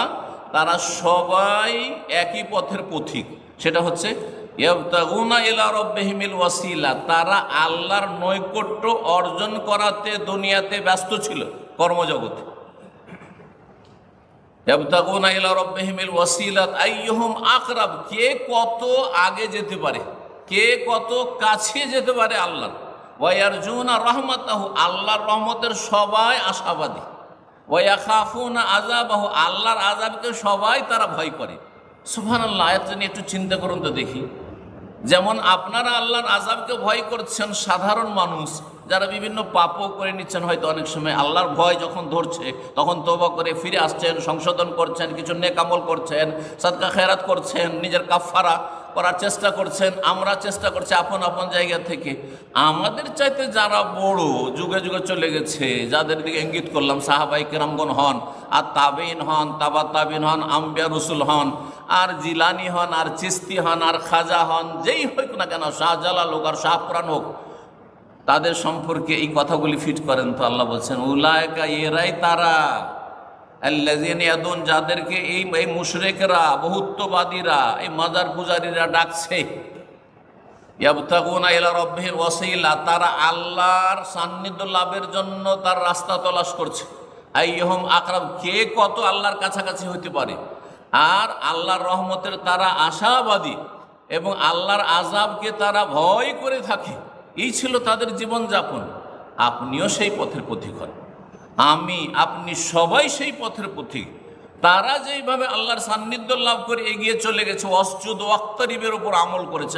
তারা সবাই একই পথের পথিক। সেটা হচ্ছে ইয়াবতাগুনা ইলা রাব্বিহিমিল ওয়াসিলা, তারা আল্লাহর নৈকট্য অর্জন করাতে দুনিয়াতে ব্যস্ত ছিল, কর্মজগতে। ইয়াবতাগুনা ইলা রাব্বিহিমিল ওয়াসিলা আইয়ুহুম আকরাব, কে কত আগে যেতে পারে, কে কত কাছে যেতে পারে আল্লাহ। ওয়া ইয়ারজুনা রাহমাতাহু, আল্লাহর রহমতের সবাই আশাবাদী। ওয়া ইয়াখাফুনা আযাবাহু, আল্লাহর আযাবকে সবাই তারা ভয় করে। সুবহানাল্লাহ, আয়াতটা নিয়ে একটু চিন্তা করুন তো দেখি। যেমন আপনারা আল্লাহর আযাবকে ভয় করছেন, সাধারণ মানুষ যারা বিভিন্ন পাপও করে নিচ্ছেন, হয়তো অনেক সময় আল্লাহর ভয় যখন ধরছে তখন তওবা করে ফিরে আসছেন, সংশোধন করছেন, কিছু নেক আমল করছেন, সাদকা খেরাত করছেন, নিজের কাফফারা করার চেষ্টা করছেন। আমরা চেষ্টা করছি আপন আপন জায়গা থেকে। আমাদের চাইতে যারা বড়, যুগে যুগে চলে গেছে, যাদের দিকে ইঙ্গিত করলাম, সাহাবায়ে কেরামগণ হন, আর তাবেঈন হন, তাবা তাবেঈন হন, আম্বিয়া রসুল হন, আর জিলানি হন, আর চিস্তি হন, আর খাজা হন, যেই হোক না কেন, শাহজালাল হোক আর শাহপুরান হোক, তাদের সম্পর্কে এই কথাগুলি ফিট করেন তো আল্লাহ বলছেন উলাইকা, এরাই তারা, আল্লাযীনা ইয়াদুন, যাদেরকে এই মুশরিকরা, বহুত্ববাদীরা, এই মাজার পূজারীরা ডাকছে, ইয়াবতাগুনা ইলা রাব্বিহিল ওয়াসিলা, তারা আল্লাহর সান্নিধ্য লাভের জন্য তার রাস্তা তলাশ করছে। আইয়ুহুম আকরাব, কে কত আল্লাহর কাছাকাছি হতে পারে। আর আল্লাহর রহমতের তারা আশাবাদী এবং আল্লাহর আযাবকে তারা ভয় করে থাকে। এই ছিল তাদের জীবনযাপন। আপনিও সেই পথের পথিক হন, আপনি সবাই সেই পথের পথিক। তারা যেইভাবে আল্লাহর সান্নিধ্য লাভ করে এগিয়ে চলে গেছে, ওয়াসজুদ ওয়াক্তারিবের উপর আমল করেছে,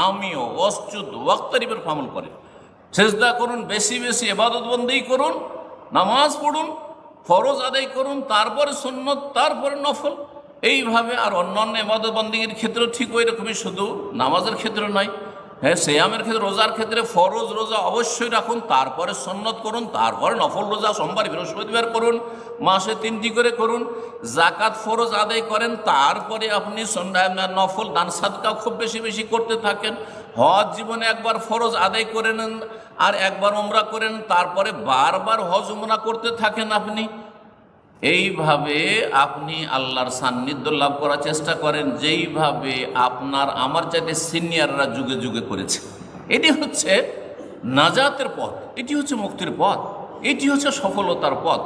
আমিও ওয়াসজুদ ওয়াক্তারিবের উপর আমল করেন। সেজদা করুন, বেশি বেশি ইবাদত বন্দেগী করুন, নামাজ পড়ুন, ফরজ আদায় করুন, তারপরে সুন্নত, তারপরে নফল, এইভাবে। আর অন্যান্য ইবাদত বন্দেগীর ক্ষেত্রেও ঠিক ওই রকমই, শুধু নামাজের ক্ষেত্রে নয়। হ্যাঁ, সিয়ামের ক্ষেত্রে, রোজার ক্ষেত্রে ফরজ রোজা অবশ্যই রাখুন, তারপরে সুন্নত করুন, তারপরে নফল রোজা সোমবার বৃহস্পতিবার করুন, মাসে 3টি করে করুন। জাকাত ফরজ আদায় করেন, তারপরে আপনি নফল দান সাদকা খুব বেশি বেশি করতে থাকেন। হজ জীবনে একবার ফরজ আদায় করে নেন, আর একবার উমরা করেন, তারপরে বারবার হজ উমরা করতে থাকেন আপনি। এইভাবে আপনি আল্লাহর সান্নিধ্য লাভ করার চেষ্টা করেন, যেইভাবে আপনার আমার চাইতে সিনিয়ররা যুগে যুগে করেছে। এটি হচ্ছে নাজাতের পথ, এটি হচ্ছে মুক্তির পথ, এটি হচ্ছে সফলতার পথ।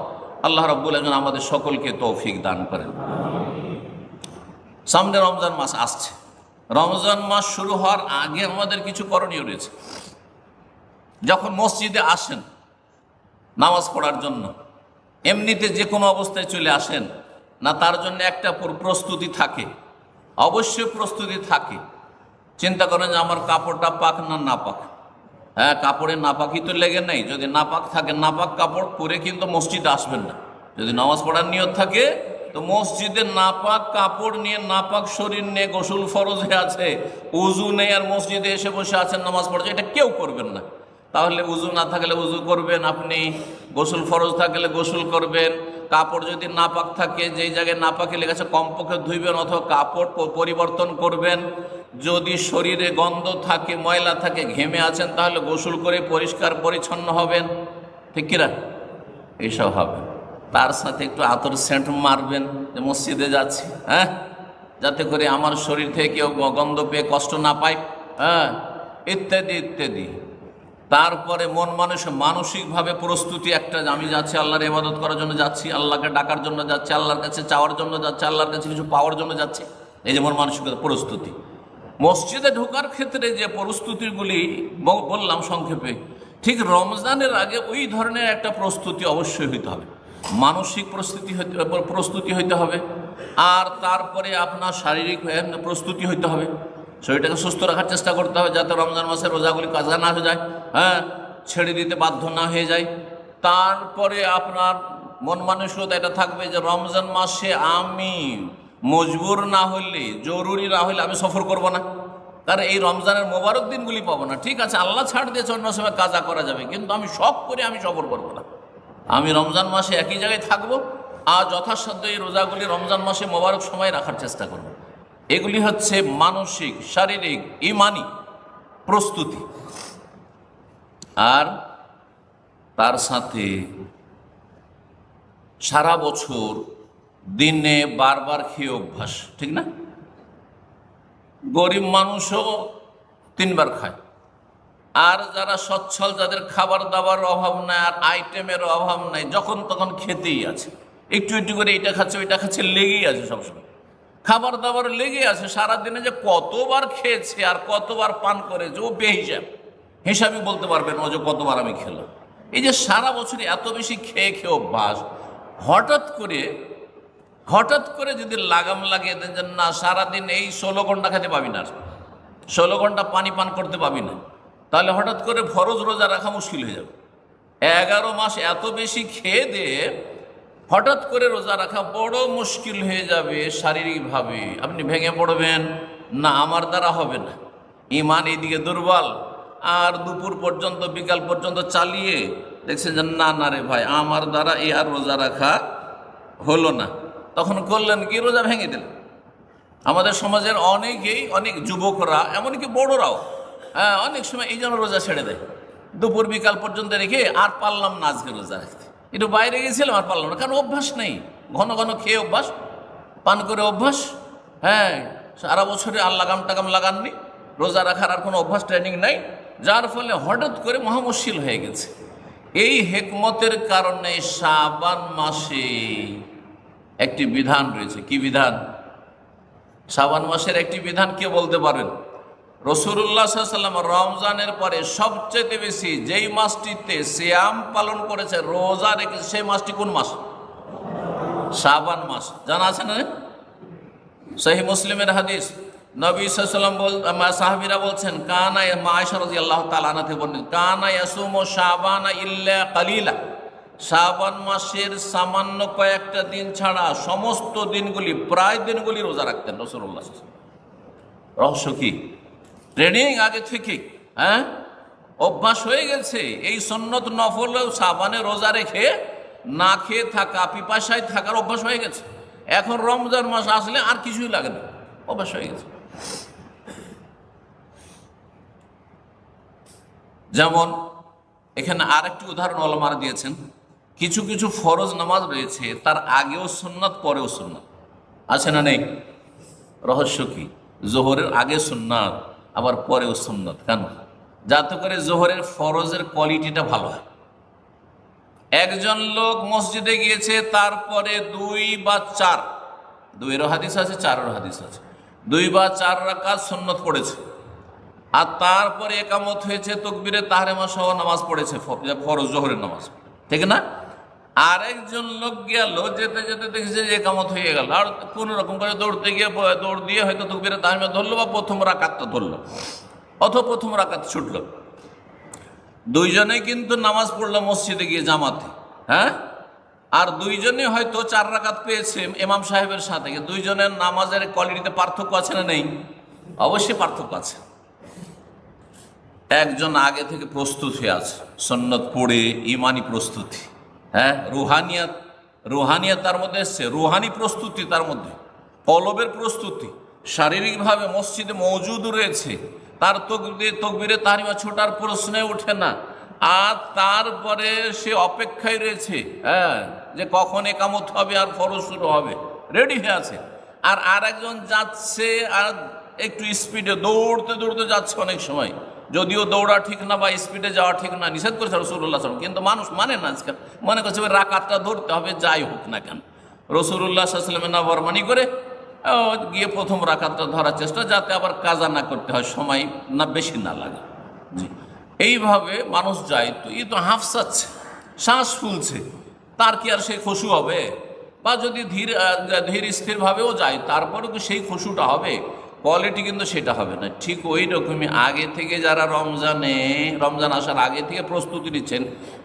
আল্লাহ রাব্বুল আলামিন আমাদের সকলকে তৌফিক দান করেন। সামনে রমজান মাস আসছে। রমজান মাস শুরু হওয়ার আগে আমাদের কিছু করণীয় রয়েছে। যখন মসজিদে আসেন নামাজ পড়ার জন্য, এমনিতে যে কোনো অবস্থায় চলে আসেন না, তার জন্য একটা প্রস্তুতি থাকে, অবশ্যই প্রস্তুতি থাকে। চিন্তা করেন যে আমার কাপড়টা পাক না না পাক। হ্যাঁ, কাপড়ে নাপাকি তো লেগে নেই। যদি নাপাক থাকে, নাপাক কাপড় পরে কিন্তু মসজিদে আসবেন না। যদি নামাজ পড়ার নিয়ত থাকে তো মসজিদে নাপাক কাপড় নিয়ে, নাপাক শরীর নিয়ে, গোসল ফরজ হয়ে আছে, উজু নেই, আর মসজিদে এসে বসে আছেন নামাজ পড়ছে, এটা কেউ করবেন না। তাহলে উজু না থাকলে উজু করবেন আপনি, গোসল ফরজ থাকলে গোসল করবেন। কাপড় যদি নাপাক থাকে, যেই জায়গায় নাপাকে লেগেছে কমপক্ষে ধুইবেন অথবা কাপড় পরিবর্তন করবেন। যদি শরীরে গন্ধ থাকে, ময়লা থাকে, ঘেমে আছেন, তাহলে গোসল করে পরিষ্কার পরিচ্ছন্ন হবেন, ঠিক কিনা? এইসব হবে। তার সাথে একটু আতর সেন্ট মারবেন যে মসজিদে যাচ্ছি, হ্যাঁ, যাতে করে আমার শরীর থেকে কেউ গন্ধ পেয়ে কষ্ট না পায়, হ্যাঁ, ইত্যাদি ইত্যাদি। তারপরে মানসিকভাবে প্রস্তুতি একটা, আমি যাচ্ছি আল্লাহর ইবাদত করার জন্য যাচ্ছি, আল্লাহকে ডাকার জন্য যাচ্ছি, আল্লাহর কাছে চাওয়ার জন্য যাচ্ছি, আল্লাহর কাছে কিছু পাওয়ার জন্য যাচ্ছি। এই যে মন মানসিকতা প্রস্তুতি। মসজিদে ঢোকার ক্ষেত্রে যে প্রস্তুতিগুলি বললাম সংক্ষেপে, ঠিক রমজানের আগে ওই ধরনের একটা প্রস্তুতি অবশ্যই হইতে হবে। মানসিক প্রস্তুতি হইতে হবে, আর তারপরে আপনার শারীরিক প্রস্তুতি হইতে হবে। শরীরটাকে সুস্থ রাখার চেষ্টা করতে হবে, যাতে রমজান মাসের রোজাগুলি কাজা না হয়ে যায়, হ্যাঁ, ছেড়ে দিতে বাধ্য না হয়ে যায়। তারপরে আপনার মন মানসিকতা এটা থাকবে যে রমজান মাসে আমি মজবুর না হলে, জরুরি না হলে আমি সফর করব না, কারণ এই রমজানের মোবারক দিনগুলি পাবো না। ঠিক আছে, আল্লাহ ছাড় দিয়েছে, অন্য সময় কাজা করা যাবে, কিন্তু আমি শখ করে আমি সফর করবো না। আমি রমজান মাসে একই জায়গায় থাকবো, আর যথাসাধ্য এই রোজাগুলি রমজান মাসে মোবারক সময় রাখার চেষ্টা করব। এগুলি হচ্ছে মানসিক, শারীরিক, ইমানি প্রস্তুতি। আর তার সাথে সারা বছর দিনে বারবার খেয়ে অভ্যাস, ঠিক না? গরিব মানুষও 3 বার খায়, আর যারা সচ্ছল, যাদের খাবার দাবার অভাব নাই আর আইটেমের অভাব নাই, যখন তখন খেতেই আছে, একটু একটু করে এটা খাচ্ছে ওইটা খাচ্ছে, লেগেই আছে, সবসময় খাবার দাবার লেগে আছে। সারাদিনে যে কতবার খেয়েছে আর কতবার পান করেছে ও বেহিসাব, হিসাবই বলতে পারবেন ও যে কতবার আমি খেলাম। এই যে সারা বছর এত বেশি খেয়ে খেয়ে অভ্যাস, হঠাৎ করে যদি লাগাম লাগিয়ে দেন যে না সারাদিন এই 16 ঘন্টা খেতে পাবি না, 16 ঘন্টা পানি পান করতে পাবি না, তাহলে হঠাৎ করে ফরজ রোজা রাখা মুশকিল হয়ে যাবে। 11 মাস এত বেশি খেয়ে দিয়ে হঠাৎ করে রোজা রাখা বড় মুশকিল হয়ে যাবে। শারীরিকভাবে আপনি ভেঙে পড়বেন, না আমার দ্বারা হবে না, ইমান এইদিকে দুর্বল, আর দুপুর পর্যন্ত বিকাল পর্যন্ত চালিয়ে দেখছেন যে না না রে ভাই আমার দ্বারা এই আর রোজা রাখা হলো না, তখন করলেন কি, রোজা ভেঙে দিলেন। আমাদের সমাজের অনেকেই, অনেক যুবকরা, এমনকি বড়রাও অনেক সময় এই জন্য রোজা ছেড়ে দেয়, দুপুর বিকাল পর্যন্ত রেখে আর পারলাম না আজকে রোজা রাখতে, একটু বাইরে গেছিলাম আর পারলাম না, কারণ অভ্যাস নেই, ঘন ঘন খেয়ে অভ্যাস, পান করে অভ্যাস। সারা বছরে আর লাগাম টাগাম লাগাননি, রোজা রাখার আর কোনো অভ্যাস ট্রেনিং নাই, যার ফলে হঠাৎ করে মহা মুশকিল হয়ে গেছে। এই হিকমতের কারণে শাবান মাসে একটি বিধান রয়েছে। কি বিধান? শাবান মাসের একটি বিধান কে বলতে পারবেন? রাসূলুল্লাহ সাল্লাল্লাহু আলাইহি ওয়াসাল্লাম রমজানের পরে সবচেয়ে বেশি যেই মাসটিতে সিয়াম পালন করেছে, রোজা রেখেছে, সেই মাসটি কোন মাস? শাবান মাস। জানা আছে না? সহিহ মুসলিমের হাদিস, নবী সাল্লাল্লাহু আলাইহি ওয়াসাল্লাম, সাহাবীরা বলছেন, কানা মা আয়েশা রাদিয়াল্লাহু তাআলা আনহা থেকে বর্ণিত, কানা ইয়াসুমু শাবানা ইল্লা কালিলা, শাবান মাসের সামান্য কয়েকটা দিন ছাড়া সমস্ত দিনগুলি, প্রায় দিনগুলি রোজা রাখতেন রাসূলুল্লাহ সাল্লাল্লাহু আলাইহি ওয়াসাল্লাম। রহস্য কি? ট্রেনিং আগে থেকে, অভ্যাস হয়ে গেছে। এই সুন্নত নফল শাবানে রোজা রেখে না খেয়ে থাকা, পিপাসায় থাকার অভ্যাস হয়ে গেছে। এখন রমজান মাস আসলে আর কিছুই লাগে না, অভ্যাস হয়ে গেছে। যেমন এখানে আরেকটি উদাহরণ ওলামারা দিয়েছেন, কিছু কিছু ফরজ নামাজ রয়েছে তার আগেও সুন্নাত পরেও সুন্নাত, আছে না নেই? রহস্য কি? জোহরের আগে সুন্নাত আবার পরেও সুন্নাত, কেন? যাতে করে জোহরের ফরজের কোয়ালিটিটা ভালো হয়। একজন লোক মসজিদে গিয়েছে, তারপরে 2 বা 4, 2-এরও হাদিস আছে 4-এরও হাদিস আছে, 2 বা 4 রাকাত সুন্নত পড়েছে, আর তারপরে একামত হয়েছে, তাকবীরে তাহরিমা সহ নামাজ পড়েছে, ফরজ জোহরের নামাজ, ঠিক না? আরেকজন লোক গেল, যেতে যেতে দেখেছে যে একামত হয়ে গেল, আর কোন রকম করে দৌড়তে গিয়ে দৌড় দিয়ে হয়তো তাকবীরে তাহরিমা ধরলো বা প্রথম রাকাতটা ধরলো, অথবা প্রথম রাকাত ছুটলো। দুইজনেই কিন্তু নামাজ পড়লো মসজিদে গিয়ে জামাতে, আর দুইজনে হয়তো 4 রাকাত পেয়েছে ইমাম সাহেবের সাথে। দুইজনের নামাজের কোয়ালিটিতে পার্থক্য আছে না নেই? অবশ্যই পার্থক্য আছে। একজন আগে থেকে প্রস্তুত হয়ে আছে, সুন্নত পড়ে, ইমানি প্রস্তুতি, রুহানিয়াত তার মধ্যে এসছে, রুহানি প্রস্তুতি তার মধ্যে, কলবের প্রস্তুতি, শারীরিকভাবে মসজিদে মওজুদ রয়েছে, তার তাকবীরে তাহরিমা ছোটার প্রশ্নে ওঠে না, আর তারপরে সে অপেক্ষায় রয়েছে যে কখন একামত হবে আর ফরজ শুরু হবে, রেডি হয়ে আছে। আর আরেকজন যাচ্ছে, আর একটু স্পিডে দৌড়তে দৌড়তে যাচ্ছে, অনেক সময় যদিও দৌড়া ঠিক না বা স্পিডে যাওয়া ঠিক না, নিষেধ করেছে রাসূলুল্লাহ সাল্লাল্লাহু আলাইহি ওয়াসাল্লাম, কিন্তু মানুষ মানে না, আজকাল মনে করছে রাকাতটা ধরতে হবে যাই হোক না কেন। রাসূলুল্লাহ সাল্লাল্লাহু আলাইহি ওয়াসাল্লামের নাফরমানি করে গিয়ে প্রথম রাকাতটা ধরার চেষ্টা, যাতে আবার কাজা না করতে হয়, সময় না বেশি না লাগে। জি, এইভাবে মানুষ যায়, তো এই তো হাফসাচ্ছে, শ্বাস ফুলছে, তার কি আর সেই খুশু হবে? বা যদি ধীর স্থিরভাবেও যায়, তারপরেও কি সেই খুশুটা হবে? কোয়ালিটি কিন্তু সেটা হবে না। ঠিক ওই রকমই আগে থেকে যারা রমজান আসার আগে থেকে প্রস্তুতি নিচ্ছেন,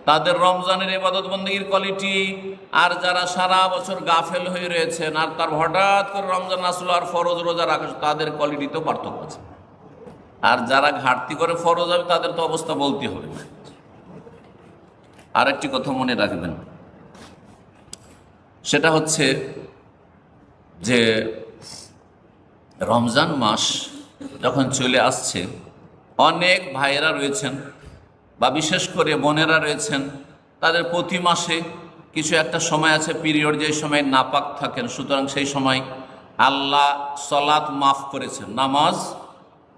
তাদের রমজানের ইবাদত বন্দেগীর কোয়ালিটি, আর যারা সারা বছর গাফেল হয়ে রয়েছেন আর তার হঠাৎ করে রমজান আসলো আর ফরজ রোজা রাখা, তাদের কোয়ালিটিতেও পার্থক্য আছে। আর যারা ঘাটতি করে ফরজ হবে, তাদের তো অবস্থা বলতে হবে না। আরেকটি কথা মনে রাখবেন, সেটা হচ্ছে যে রমজান মাস যখন চলে আসছে, অনেক ভাইয়েরা রয়েছেন বা বিশেষ করে বোনেরা রয়েছেন, তাদের প্রতি মাসে কিছু একটা সময় আছে, পিরিয়ড, যে সময় নাপাক থাকেন। সুতরাং সেই সময় আল্লাহ সলাত মাফ করেছেন, নামাজ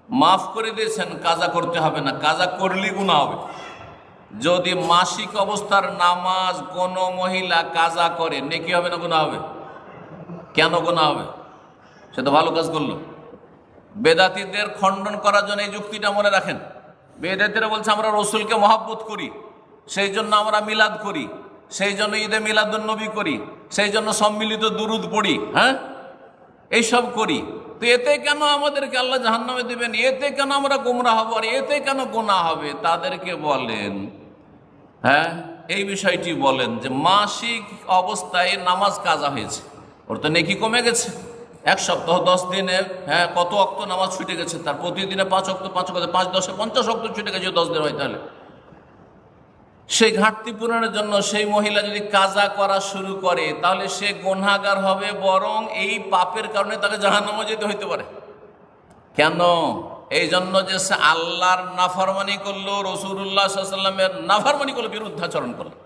মাফ করে দিয়েছেন, কাজা করতে হবে না, কাজা করলেই গুনাহ হবে। যদি মাসিক অবস্থার নামাজ কোনো মহিলা কাজা করে, নেকি হবে না গুনাহ হবে? কেন গুনাহ হবে? সে তো ভালো কাজ করলো। বেদাতীদের খণ্ডন করার জন্য এই যুক্তিটা মনে রাখেন। বেদাতীরা বলছে আমরা রসুলকে মহাব্বত করি, সেই জন্য আমরা মিলাদ করি, সেই জন্য ঈদে মিলাদুন নবী করি, সেই জন্য সম্মিলিত দুরুদ পড়ি, হ্যাঁ এইসব করি। তো এতে কেন আমাদেরকে আল্লাহ জাহান্নামে দেবেন? এতে কেন আমরা গোমরাহ হব? আর এতে কেন গুনাহ হবে? তাদেরকে বলেন, হ্যাঁ এই বিষয়টি বলেন যে মাসিক অবস্থায় নামাজ কাজা হয়েছে, ওর তো নেকি কমে গেছে। এক সপ্তাহ 10 দিনে হ্যাঁ কত অক্ত নামাজ ছুটে গেছে, তার প্রতিদিনে 5 অক্ত, 5 10 50 অক্ত ছুটে গেছে 10 দিন হয়। তাহলে সেই ঘাটতি পূরণের জন্য সেই মহিলা যদি কাজা করা শুরু করে, তাহলে সে গুনাহগার হবে, বরং এই পাপের কারণে তাকে জাহান্নামে যেতে হইতে পারে। কেন? এই জন্য যে সে আল্লাহর নাফরমানি করলো, রাসূলুল্লাহ সাল্লাল্লাহু আলাইহি ওয়াসাল্লামের নাফরমানি করলো, বিরুদ্ধাচরণ করলো।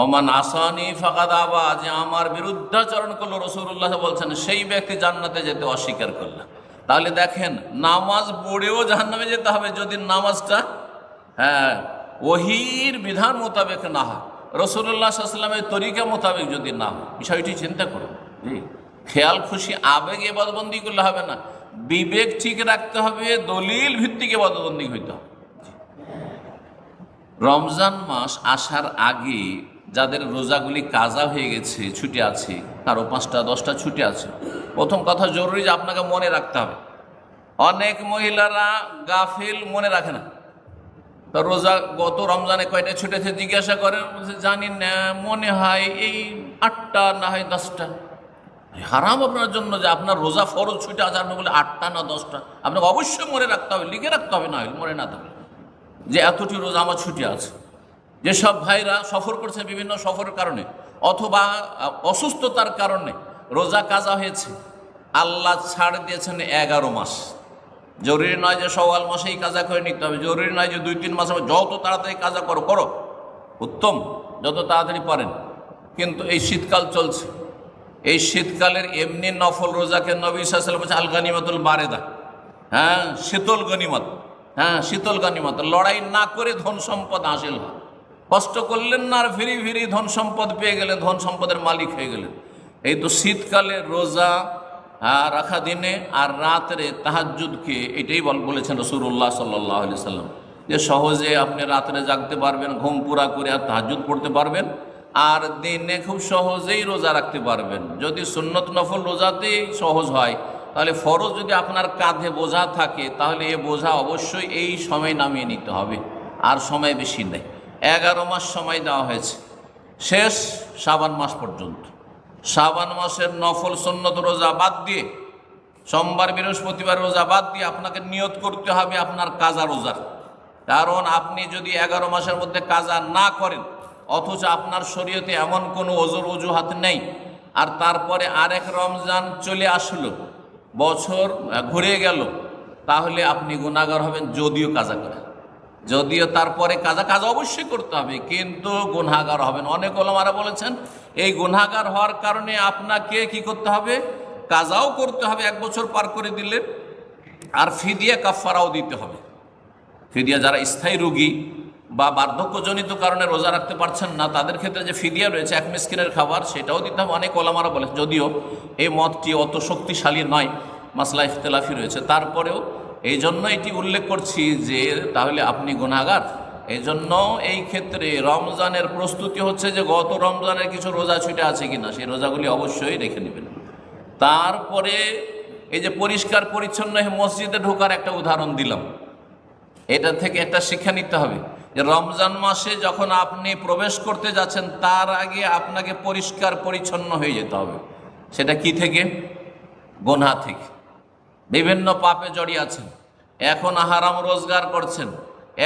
ওমান আসানি ফাকাদ আবা, যে আমার বিরুদ্ধাচরণ করলো, রাসূলুল্লাহ বলছেন সেই ব্যক্তি জান্নাতে যেতে অস্বীকার করলো। তাহলে দেখেন, নামাজ পড়েও জাহান্নামে যেতে হবে যদি নামাজটা হ্যাঁ ওহির বিধান মোতাবেক না হয়, রাসূলুল্লাহ সাল্লাল্লাহু আলাইহি ওয়াসাল্লামের তরিকা মোতাবেক যদি না হয়। বিষয়টি চিন্তা করুন। জি, খেয়াল খুশি আবেগ ইবাদতবন্দি করলে হবে না, বিবেক ঠিক রাখতে হবে, দলিল ভিত্তিক ইবাদতবন্দি হইতে হবে। রমজান মাস আসার আগে যাদের রোজাগুলি কাজা হয়ে গেছে, ছুটি আছে, কারো 5টা 10টা ছুটি আছে, প্রথম কথা জরুরি যে আপনাকে মনে রাখতে হবে। অনেক মহিলারা গাফিল, মনে রাখে না। তো রোজা গত রমজানে কয়টা ছুটেছে জিজ্ঞাসা করেন, জানি না, মনে হয় এই 8টা না হয় 10টা। হারাম আপনার জন্য যে আপনার রোজা ফরজ ছুটে আছে, আপনি বলে 8টা না 10টা। আপনাকে অবশ্যই মনে রাখতে হবে, লিখে রাখতে হবে, না হয় মনে না থাকলে যে এতটি রোজা আমার ছুটি আছে। যেসব ভাইরা সফর করছে, বিভিন্ন সফরের কারণে অথবা অসুস্থতার কারণে রোজা কাজা হয়েছে, আল্লাহ ছাড় দিয়েছেন 11 মাস। জরুরি নয় যে শাওয়াল মাসেই কাজা করে নিতে হবে, জরুরি নয় যে 2-3 মাস হবে। যত তাড়াতাড়ি কাজা করো করো, উত্তম, যত তাড়াতাড়ি পারেন। কিন্তু এই শীতকাল চলছে, এই শীতকালের এমনি নফল রোজাকে নবী সাল্লাল্লাহু আলাইহি ওয়াসাল্লাম বলছে আল গানিমাতুল বারেদা, হ্যাঁ শীতল গনিমত, হ্যাঁ শীতল গনিমত। লড়াই না করে ধন সম্পদ হাসিল হয়, কষ্ট করলেন না, আর ফিরি ফিরি ধন সম্পদ পেয়ে গেলেন, ধন সম্পদের মালিক হয়ে গেলেন। এই তো শীতকালে রোজা রাখা দিনে আর রাত্রে তাহাজ্জুদকে এটাই বলেছেন রাসূলুল্লাহ সাল্লাল্লাহু আলাইহি ওয়াসাল্লাম, যে সহজে আপনি রাত্রে জাগতে পারবেন, ঘুম পুরা করে আর তাহাজ্জুদ পড়তে পারবেন, আর দিনে খুব সহজেই রোজা রাখতে পারবেন। যদি সুন্নত নফল রোজাতেই সহজ হয়, তাহলে ফরজ যদি আপনার কাঁধে বোঝা থাকে, তাহলে এ বোঝা অবশ্যই এই সময় নামিয়ে নিতে হবে, আর সময় বেশি নেই। 11 মাস সময় দেওয়া হয়েছে, শেষ শাবান মাস পর্যন্ত। শাবান মাসের নফল সুন্নত রোজা বাদ দিয়ে, সোমবার বৃহস্পতিবার রোজা বাদ দিয়ে আপনাকে নিয়ত করতে হবে আপনার কাজা রোজার। কারণ আপনি যদি 11 মাসের মধ্যে কাজা না করেন, অথচ আপনার শরীয়তে এমন কোনো অজুহাত নেই, আর তারপরে আরেক রমজান চলে আসলো, বছর ঘুরে গেল, তাহলে আপনি গুনাহগার হবেন যদিও কাজা করেন। যদিও তারপরে কাজা অবশ্যই করতে হবে, কিন্তু গুনাহগার হবেন। অনেক ওলামারা বলেছেন এই গুনাহগার হওয়ার কারণে আপনাকে কি করতে হবে? কাজাও করতে হবে 1 বছর পার করে দিলে, আর ফিদিয়া কাফারাও দিতে হবে। ফিদিয়া, যারা স্থায়ী রোগী বা বার্ধক্যজনিত কারণে রোজা রাখতে পারছেন না, তাদের ক্ষেত্রে যে ফিদিয়া রয়েছে 1 মিসকিনের খাবার, সেটাও দিতে হবে। অনেক ওলামারা বলে, যদিও এই মতটি অত শক্তিশালী নয়, মাসলা ইখতিলাফি রয়েছে, তারপরেও এই জন্য এটি উল্লেখ করছি যে তাহলে আপনি গুনাহগার। এই জন্য এই ক্ষেত্রে রমজানের প্রস্তুতি হচ্ছে যে গত রমজানের কিছু রোজা ছুটে আছে কিনা, সেই রোজাগুলি অবশ্যই রেখে নেবেন। তারপরে এই যে পরিষ্কার পরিচ্ছন্ন মসজিদে ঢোকার একটা উদাহরণ দিলাম, এটা থেকে একটা শিক্ষা নিতে হবে যে রমজান মাসে যখন আপনি প্রবেশ করতে যাচ্ছেন, তার আগে আপনাকে পরিষ্কার পরিচ্ছন্ন হয়ে যেতে হবে। সেটা কি থেকে? গুনাহ থেকে। বিভিন্ন পাপে জড়িয়ে আছেন, এখন হারাম রোজগার করছেন,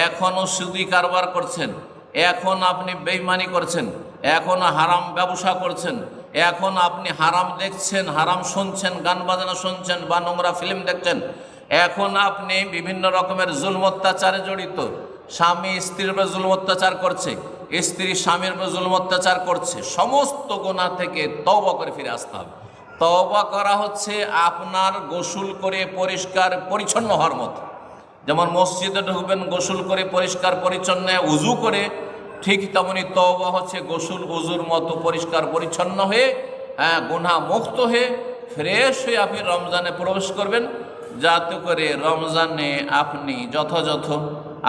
এখনও সুদি কারবার করছেন, এখন আপনি বেঈমানি করছেন, এখন হারাম ব্যবসা করছেন, এখন আপনি হারাম দেখছেন, হারাম শুনছেন, গান বাজনা শুনছেন বা নোংরা ফিল্ম দেখছেন, এখন আপনি বিভিন্ন রকমের জুলম অত্যাচারে জড়িত, স্বামী স্ত্রীর উপর জুলম অত্যাচার করছে, স্ত্রী স্বামীর উপর জুলম অত্যাচার করছে, সমস্ত গুনাহ থেকে তওবা করে ফিরে আসতে হবে। তওবা করা হচ্ছে আপনার গোসল করে পরিষ্কার পরিচ্ছন্ন হওয়ার মতো। যেমন মসজিদে ঢুকবেন গোসল করে পরিষ্কার পরিচ্ছন্ন উজু করে, ঠিক তেমনি তওবা হচ্ছে গোসল উজুর মতো পরিষ্কার পরিচ্ছন্ন হয়ে, গুনাহ মুক্ত হয়ে ফ্রেশ হয়ে আপনি রমজানে প্রবেশ করবেন, যাতে করে রমজানে আপনি যথাযথ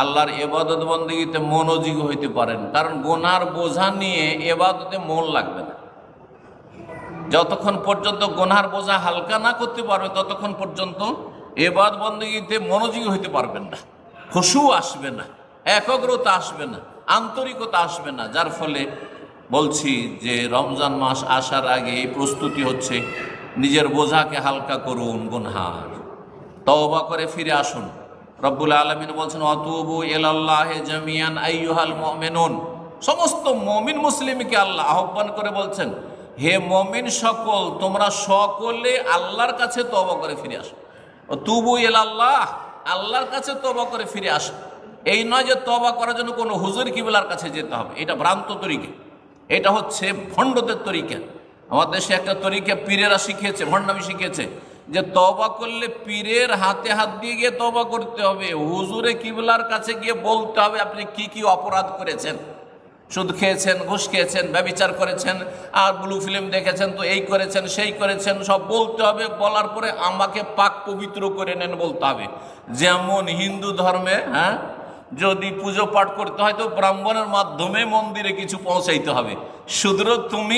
আল্লাহর ইবাদত বন্দেগীতে মনোযোগী হইতে পারেন। কারণ গুনার বোঝা নিয়ে ইবাদতে মন লাগবে না। যতক্ষণ পর্যন্ত গুনার বোঝা হালকা না করতে পারবে ততক্ষণ পর্যন্ত ইবাদত বন্দেগীতে মনোযোগী হইতে পারবেন না, খুশু আসবে না, একাগ্রতা আসবে না, আন্তরিকতা আসবে না। যার ফলে বলছি যে রমজান মাস আসার আগে এই প্রস্তুতি হচ্ছে, নিজের বোঝাকে হালকা করুন, গুনহার তওবা করে ফিরে আসুন। রব্বুল আলামিন বলছেন অতুবু ইলাল্লাহি জামিয়ান আইয়ুহাল মুমিনুন, সমস্ত মুমিন মুসলিমকে আল্লাহ আহ্বান করে বলছেন, হে মুমিন সকল, তোমরা সকলে আল্লাহর কাছে তওবা করে ফিরে আসো। তুবু ইলাল্লাহ, আল্লাহর কাছে তওবা করে ফিরে আসো। এই নয় যে তওবা করার জন্য কোনো হুজুর কিবলার কাছে যেতে হবে, এটা ভ্রান্ত তরিকা, এটা হচ্ছে ভণ্ডদের তরিকা। আমাদের দেশে একটা তরিকা পীরেরা শিখিয়েছে, ভণ্ডামি শিখিয়েছে, যে তওবা করলে পীরের হাতে হাত দিয়ে গিয়ে তওবা করতে হবে, হুজুরে কিবলার কাছে গিয়ে বলতে হবে আপনি কি কি অপরাধ করেছেন, সুদ খেয়েছেন, ঘুষ খেয়েছেন, ব্যভিচার করেছেন, আর ব্লু ফিল্ম দেখেছেন, তো এই করেছেন সেই করেছেন, সব বলতে হবে। বলার পরে আমাকে পাক পবিত্র করে নেন বলতে হবে। যেমন হিন্দু ধর্মে যদি পুজো পাঠ করতে হয় তো ব্রাহ্মণের মাধ্যমে মন্দিরে কিছু পৌঁছাইতে হবে, শুধু তুমি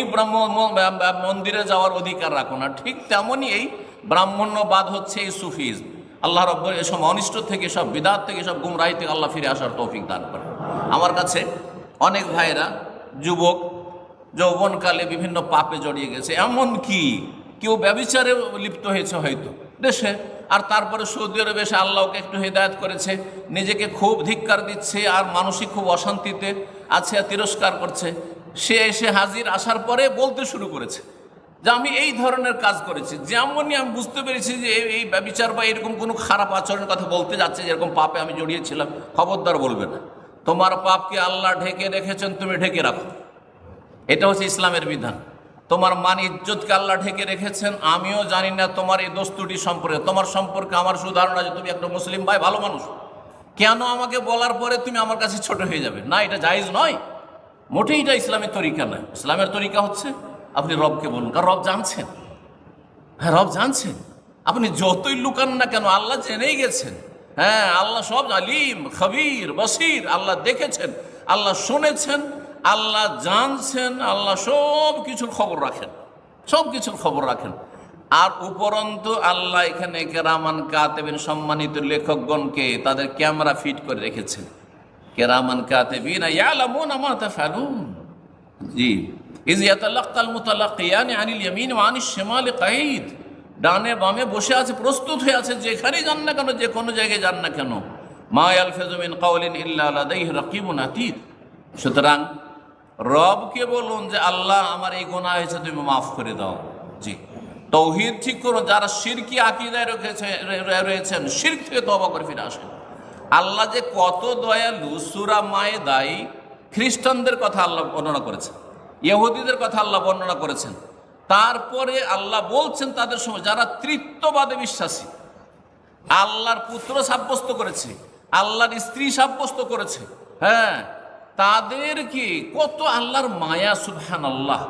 মন্দিরে যাওয়ার অধিকার রাখো না। ঠিক তেমনই এই ব্রাহ্মণ্যবাদ হচ্ছে এই সুফিজম। আল্লাহ রাব্বুল এসব অনিষ্ট থেকে, সব বিদআত থেকে, সব গুমরাহি থেকে আল্লাহ ফিরে আসার তৌফিক দান করে। আমার কাছে অনেক ভাইরা যুবক যৌবনকালে বিভিন্ন পাপে জড়িয়ে গেছে, এমন কি কেউ ব্যভিচারে লিপ্ত হয়েছে হয়তো দেশে, আর তারপরে সৌদি আরবে এসে আল্লাহকে একটু হেদায়েত করেছে, নিজেকে খুব ধিক্কার দিচ্ছে আর মানসিক খুব অশান্তিতে আছে, তিরস্কার করছে। সে এসে হাজির, আসার পরে বলতে শুরু করেছে যে আমি এই ধরনের কাজ করেছি। যেমনই আমি বুঝতে পেরেছি যে এই ব্যভিচার বা এরকম কোনো খারাপ আচরণের কথা বলতে যাচ্ছে, যেরকম পাপে আমি জড়িয়েছিলাম, খবরদার বলবে না। তোমার পাপকে আল্লাহ ঢেকে রেখেছেন, তুমি ঢেকে রাখো, এটা হচ্ছে ইসলামের বিধান। তোমার মান ইজ্জতকে আল্লাহ ঢেকে রেখেছেন, আমিও জানি না তোমার এই দোস্তুটি সম্পর্কে, তোমার সম্পর্কে আমার সুধারণা যে তুমি একটা মুসলিম ভাই, ভালো মানুষ, কেন আমাকে বলার পরে তুমি আমার কাছে ছোট হয়ে যাবে? না, এটা জায়েজ নয়, মোটেই এটা ইসলামের তরিকা নয়। ইসলামের তরিকা হচ্ছে আপনি রবকে বলুন, কারণ রব জানছেন। হ্যাঁ, রব জানছেন, আপনি যতই লুকান না কেন আল্লাহ জেনেই গেছেন। হ্যাঁ, আল্লাহ সব আলিম, খবীর, বসির, আল্লাহ দেখেছেন, আল্লাহ শুনেছেন, আল্লাহ জানছেন, আল্লাহ সব কিছুর খবর রাখেন, সব কিছুর খবর রাখেন। আর উপরন্তু আল্লাহ এখানে কেরামান কাতেবিন, সম্মানিত লেখকগণকে তাদের ক্যামেরা ফিট করে রেখেছেন। কেরামান কাতেবিন ইয়ালামুনা মা তাফআলুন। জি, ইয ইয়াতালাক্কাল মুতালাক্কিয়ানি আনিল ইয়ামিন ওয়া আনিশ শিমালি কাঈদ, ডানে বামে বসে আছে, প্রস্তুত হয়ে আছে, যেখানেই যান না কেন, যে কোনো জায়গায় যান না কেন। মা ইয়ালফিযু মিন কাওলিন ইল্লা লাদাইহি রাকিবুন আতীদ। সুতরাং রবকে বলুন যে আল্লাহ আমার এই গুনাহ হয়েছে, তুমি মাফ করে দাও। জি, তৌহিদ ঠিক করুন। যারা শিরকি আকীদায় রয়েছেন, শিরক থেকে তওবা করে ফিরে আসেন। আল্লাহ যে কত দয়ালু, সূরা মায়েদায় খ্রিস্টানদের কথা আল্লাহ বর্ণনা করেছেন, ইহুদিদের কথা আল্লাহ বর্ণনা করেছেন। তারপরে আল্লাহ বলছেন তাদের সময় যারা তৃত্ববাদে বিশ্বাসী, আল্লাহর পুত্র সাব্যস্ত করেছে, আল্লাহর স্ত্রী সাব্যস্ত করেছে, হ্যাঁ, তাদের কি কত আল্লাহর মায়া। সুবহানাল্লাহ,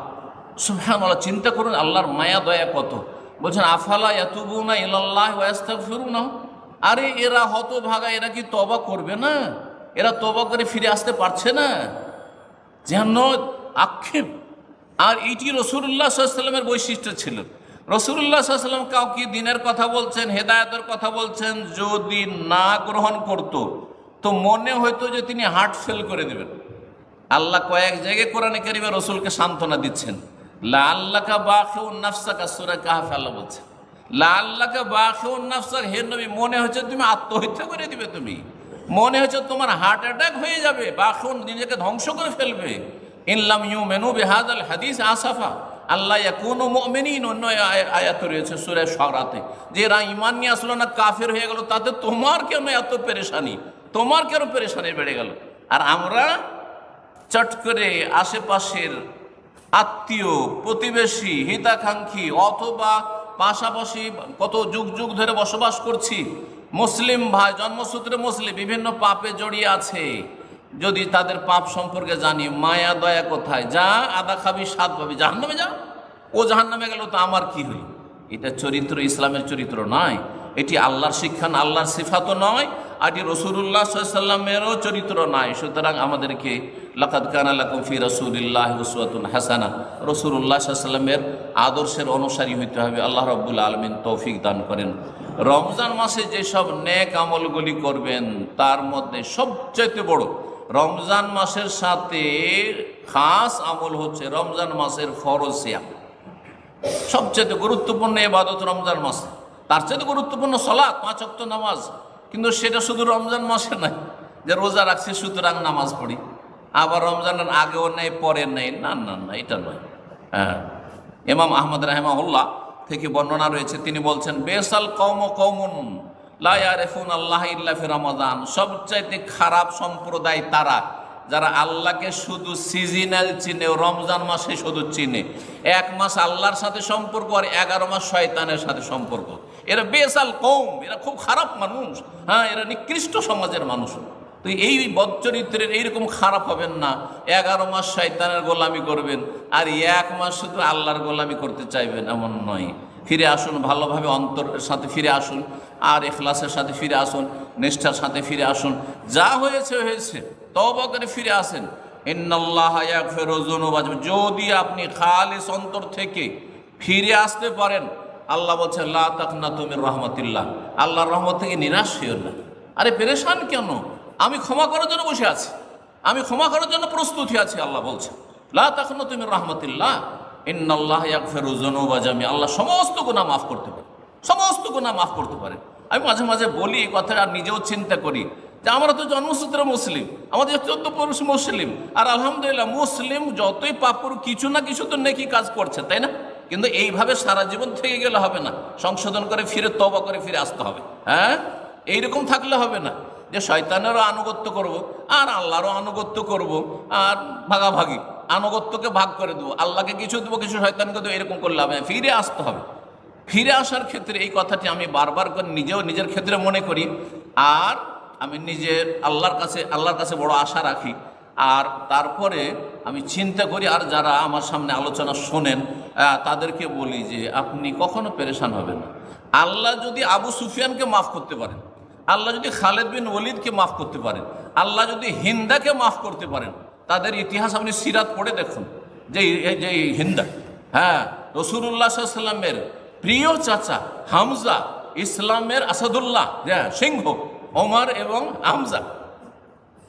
সুবহানাল্লাহ, চিন্তা করুন আল্লাহর মায়া দয়া কত। বলছেন আফালা ইয়াতুবুনা ইলাল্লাহি ওয়া ইস্তাগফিরুনা। আরে এরা হতভাগা, এরা কি তওবা করবে না? এরা তওবা করে ফিরে আসতে পারছে না, যেন আক্ষেপ। আর এইটি রাসূলুল্লাহ সাল্লাল্লাহু আলাইহি ওয়াসাল্লামের বৈশিষ্ট্য ছিল। রাসূলুল্লাহ সাল্লাল্লাহু আলাইহি ওয়াসাল্লাম কাউকে দিনের কথা বলছেন, হেদায়েতের কথা বলছেন, যদি না গ্রহণ করত তো মনে হয়তো যে তিনি হার্ট ফেল করে দেবেন। আল্লাহ কয়েক জায়গায় কোরআনে কারিমে রাসূলকে সান্ত্বনা দিচ্ছেন, লাআল্লাকা বাখিউন নাফসাকা, সূরা কাহফ আল্লাহ বলছেন, লাআল্লাকা বাখিউন নাফসাকা, হে নবী মনে হচ্ছে তুমি আত্মহত্যা করে দিবে, তুমি মনে হচ্ছে তোমার হার্ট অ্যাটাক হয়ে যাবে, বাখিউন নিজেকে ধ্বংস করে ফেলবে। ইনলাম ইউমিনু বিহাযাল হাদিস আসাফা আল্লাহ ইয়াকুনু মুমিনিন। অন্য আয়াত রয়েছে সূরা শুরাতে, যে এরা ঈমান নিয়ে আসলো না, কাফের হয়ে গেল, তাতে তোমার কেন এত পেরেশানি, তোমার কেন পেরেশানি বেড়ে গেল? আর আমরা চট করে আশেপাশের আত্মীয়, প্রতিবেশী, হিতাকাঙ্ক্ষী অথবা পাশাপাশি কত যুগ যুগ ধরে বসবাস করছি মুসলিম ভাই, জন্মসূত্রে মুসলিম, বিভিন্ন পাপে জড়িয়ে আছে, যদি তাদের পাপ সম্পর্কে জানি, মায়া দয়া কোথায়? যা আদা খাবি স্বাদ পাবি, জাহান্নামে যা। ও জাহান্নামে গেল তো আমার কি হইল? এটা চরিত্র, ইসলামের চরিত্র নয়, এটি আল্লাহর শিক্ষা, আল্লাহর সিফাতও নয়, আর এটি রাসূলুল্লাহ সাল্লাল্লাহু আলাইহি ওয়াসাল্লামেরও চরিত্র নয়। সুতরাং আমাদেরকে লাকাদ কানা লাকুম ফি রাসূলিল্লাহি উসওয়াতুন হাসানা, রাসূলুল্লাহ সাল্লাল্লাহু আলাইহি ওয়াসাল্লামের আদর্শের অনুসারী হইতে হবে। আল্লাহ রাব্বুল আলামিন তৌফিক দান করেন। রমজান মাসে যেসব নেক আমলগুলি করবেন, তার মধ্যে সবচেয়ে বড় রমজান মাসের সাথে খাস আমল হচ্ছে রমজান মাসের ফরজ সিয়াম। সবচেয়ে গুরুত্বপূর্ণ ইবাদত রমজান মাসে, তার চেয়ে গুরুত্বপূর্ণ সালাত, 5 ওয়াক্ত নামাজ। কিন্তু সেটা শুধু রমজান মাসে নাই যে রোজা রাখছি সুতরাং নামাজ পড়ি, আবার রমজানের আগেও নেই পরে নেই, না না না, এটা নয়। হ্যাঁ, ইমাম আহমদ রাহিমাহুল্লাহ থেকে বর্ণনা রয়েছে, তিনি বলছেন বেসাল কওম কওমুন লা ইয়ারিফুন আল্লাহ ইল্লা ফি রমাদান, সবচাইতে খারাপ সম্প্রদায় তারা যারা আল্লাহকে শুধু সিজনাল চিনে, রমজান মাসে শুধু চিনে। 1 মাস আল্লাহর সাথে সম্পর্ক আর 11 মাস শয়তানের সাথে সম্পর্ক। এরা বেসাল কওম, এরা খুব খারাপ মানুষ। হ্যাঁ, এরা নিকৃষ্ট সমাজের মানুষ। তো এই বদচরিত্রের এইরকম খারাপ হবেন না, 11 মাস শয়তানের গোলামি করবেন আর 1 মাস শুধু আল্লাহর গোলামি করতে চাইবেন, এমন নয়। ফিরে আসুন, ভালোভাবে অন্তরের সাথে ফিরে আসুন, আর ইখলাসের সাথে ফিরে আসুন, নিষ্ঠার সাথে ফিরে আসুন। যা হয়েছে হয়েছে, তওবা করে ফিরে আসেন। ইন্নাল্লাহা ইয়াগফিরু যুনুবা, যদি আপনি খালিস অন্তর থেকে ফিরে আসতে পারেন, আল্লাহ বলছেন লা তাকনাতু মির রাহমাতিল্লাহ, আল্লাহর রহমত থেকে নিরাশ হইও না। আরে পেরেশান কেন? আমি ক্ষমা করার জন্য বসে আছি, আমি ক্ষমা করার জন্য প্রস্তুত আছি। আল্লাহ বলছেন লা তাকনাতু মির রাহমাতিল্লাহ ইন্নাল্লাহা ইয়াগফিরু যুনুবা জামিআ, আল্লাহ সমস্ত গুনাহ মাফ করতে পারে, সমস্ত গুনাহ মাফ করতে পারে। আমি মাঝে মাঝে বলি এই কথাটা, আর নিজেও চিন্তা করি যে আমরা তো জন্মসূত্রে মুসলিম, আমাদের 14 পুরুষ মুসলিম, আর আলহামদুলিল্লাহ মুসলিম যতই পাপ করুক কিছু না কিছু তো নেকি কাজ করছে, তাই না? কিন্তু এইভাবে সারা জীবন থেকে গেলে হবে না, সংশোধন করে ফিরে তওবা করে ফিরে আসতে হবে। হ্যাঁ, এইরকম থাকলে হবে না যে শয়তানেরও আনুগত্য করব আর আল্লাহরও আনুগত্য করব, আর ভাগাভাগি, আনুগত্যকে ভাগ করে দেবো, আল্লাহকে কিছু দেবো কিছু শয়তানকে দেবো, এরকম করলে হবে না। ফিরে আসতে হবে। ফিরে আসার ক্ষেত্রে এই কথাটি আমি বারবার করে নিজেও নিজের ক্ষেত্রে মনে করি, আর আমি নিজের আল্লাহর কাছে বড় আশা রাখি। আর তারপরে আমি চিন্তা করি, আর যারা আমার সামনে আলোচনা শোনেন তাদেরকে বলি যে আপনি কখনো পেরেশান হবেন না। আল্লাহ যদি আবু সুফিয়ানকে মাফ করতে পারেন, আল্লাহ যদি খালেদ বিন ওয়ালিদকে মাফ করতে পারেন, আল্লাহ যদি হিন্দাকে মাফ করতে পারেন, তাদের ইতিহাস আপনি সিরাত পড়ে দেখুন, যে হিন্দা, হ্যাঁ, রাসূলুল্লাহ সাল্লাল্লাহু আলাইহি ওয়াসাল্লামের প্রিয় চাচা হামজা, ইসলামের আসাদুল্লাহ সিংহ ওমর এবং হামজা,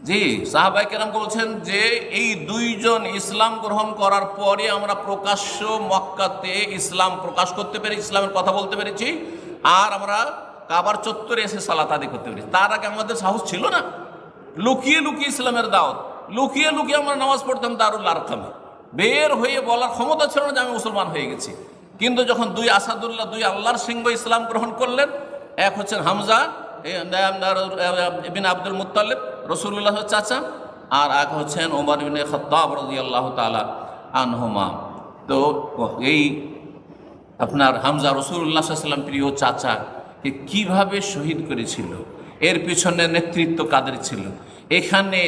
জি সাহাবায়ে কেরাম বলছেন যে এই 2 জন ইসলাম গ্রহণ করার পরে আমরা প্রকাশ্য মক্কাতে ইসলাম প্রকাশ করতে পেরেছি, ইসলামের কথা বলতে পেরেছি, আর আমরা কাবার চত্বরে এসে সালাত আদায় করতে পেরেছি। তার আগে আমাদের সাহস ছিল না, লুকিয়ে লুকিয়ে ইসলামের দাওয়াত, লুকিয়ে লুকিয়ে আমরা নামাজ পড়তাম দারুল আরকামে, বের হয়ে বলার ক্ষমতা ছিল না যে আমি মুসলমান হয়ে গেছি। কিন্তু যখন 2 আসাদুল্লাহ, 2 আল্লাহর সিংহ ইসলাম গ্রহণ করলেন, এক হচ্ছেন হামজা ইবনে আব্দুল মুত্তালিব, রাসূলুল্লাহ চাচা, আর এক হচ্ছেন ওমর ইবনে খাত্তাব রাদিয়াল্লাহু তাআলা আনহুমা। তো এই আপনার হামজা রাসূলুল্লাহ সাল্লাল্লাহু আলাইহি ওয়াসাল্লাম প্রিয় চাচা কিভাবে শহীদ করেছিল, এর পিছনে নেতৃত্ব কাদের ছিল, এখানে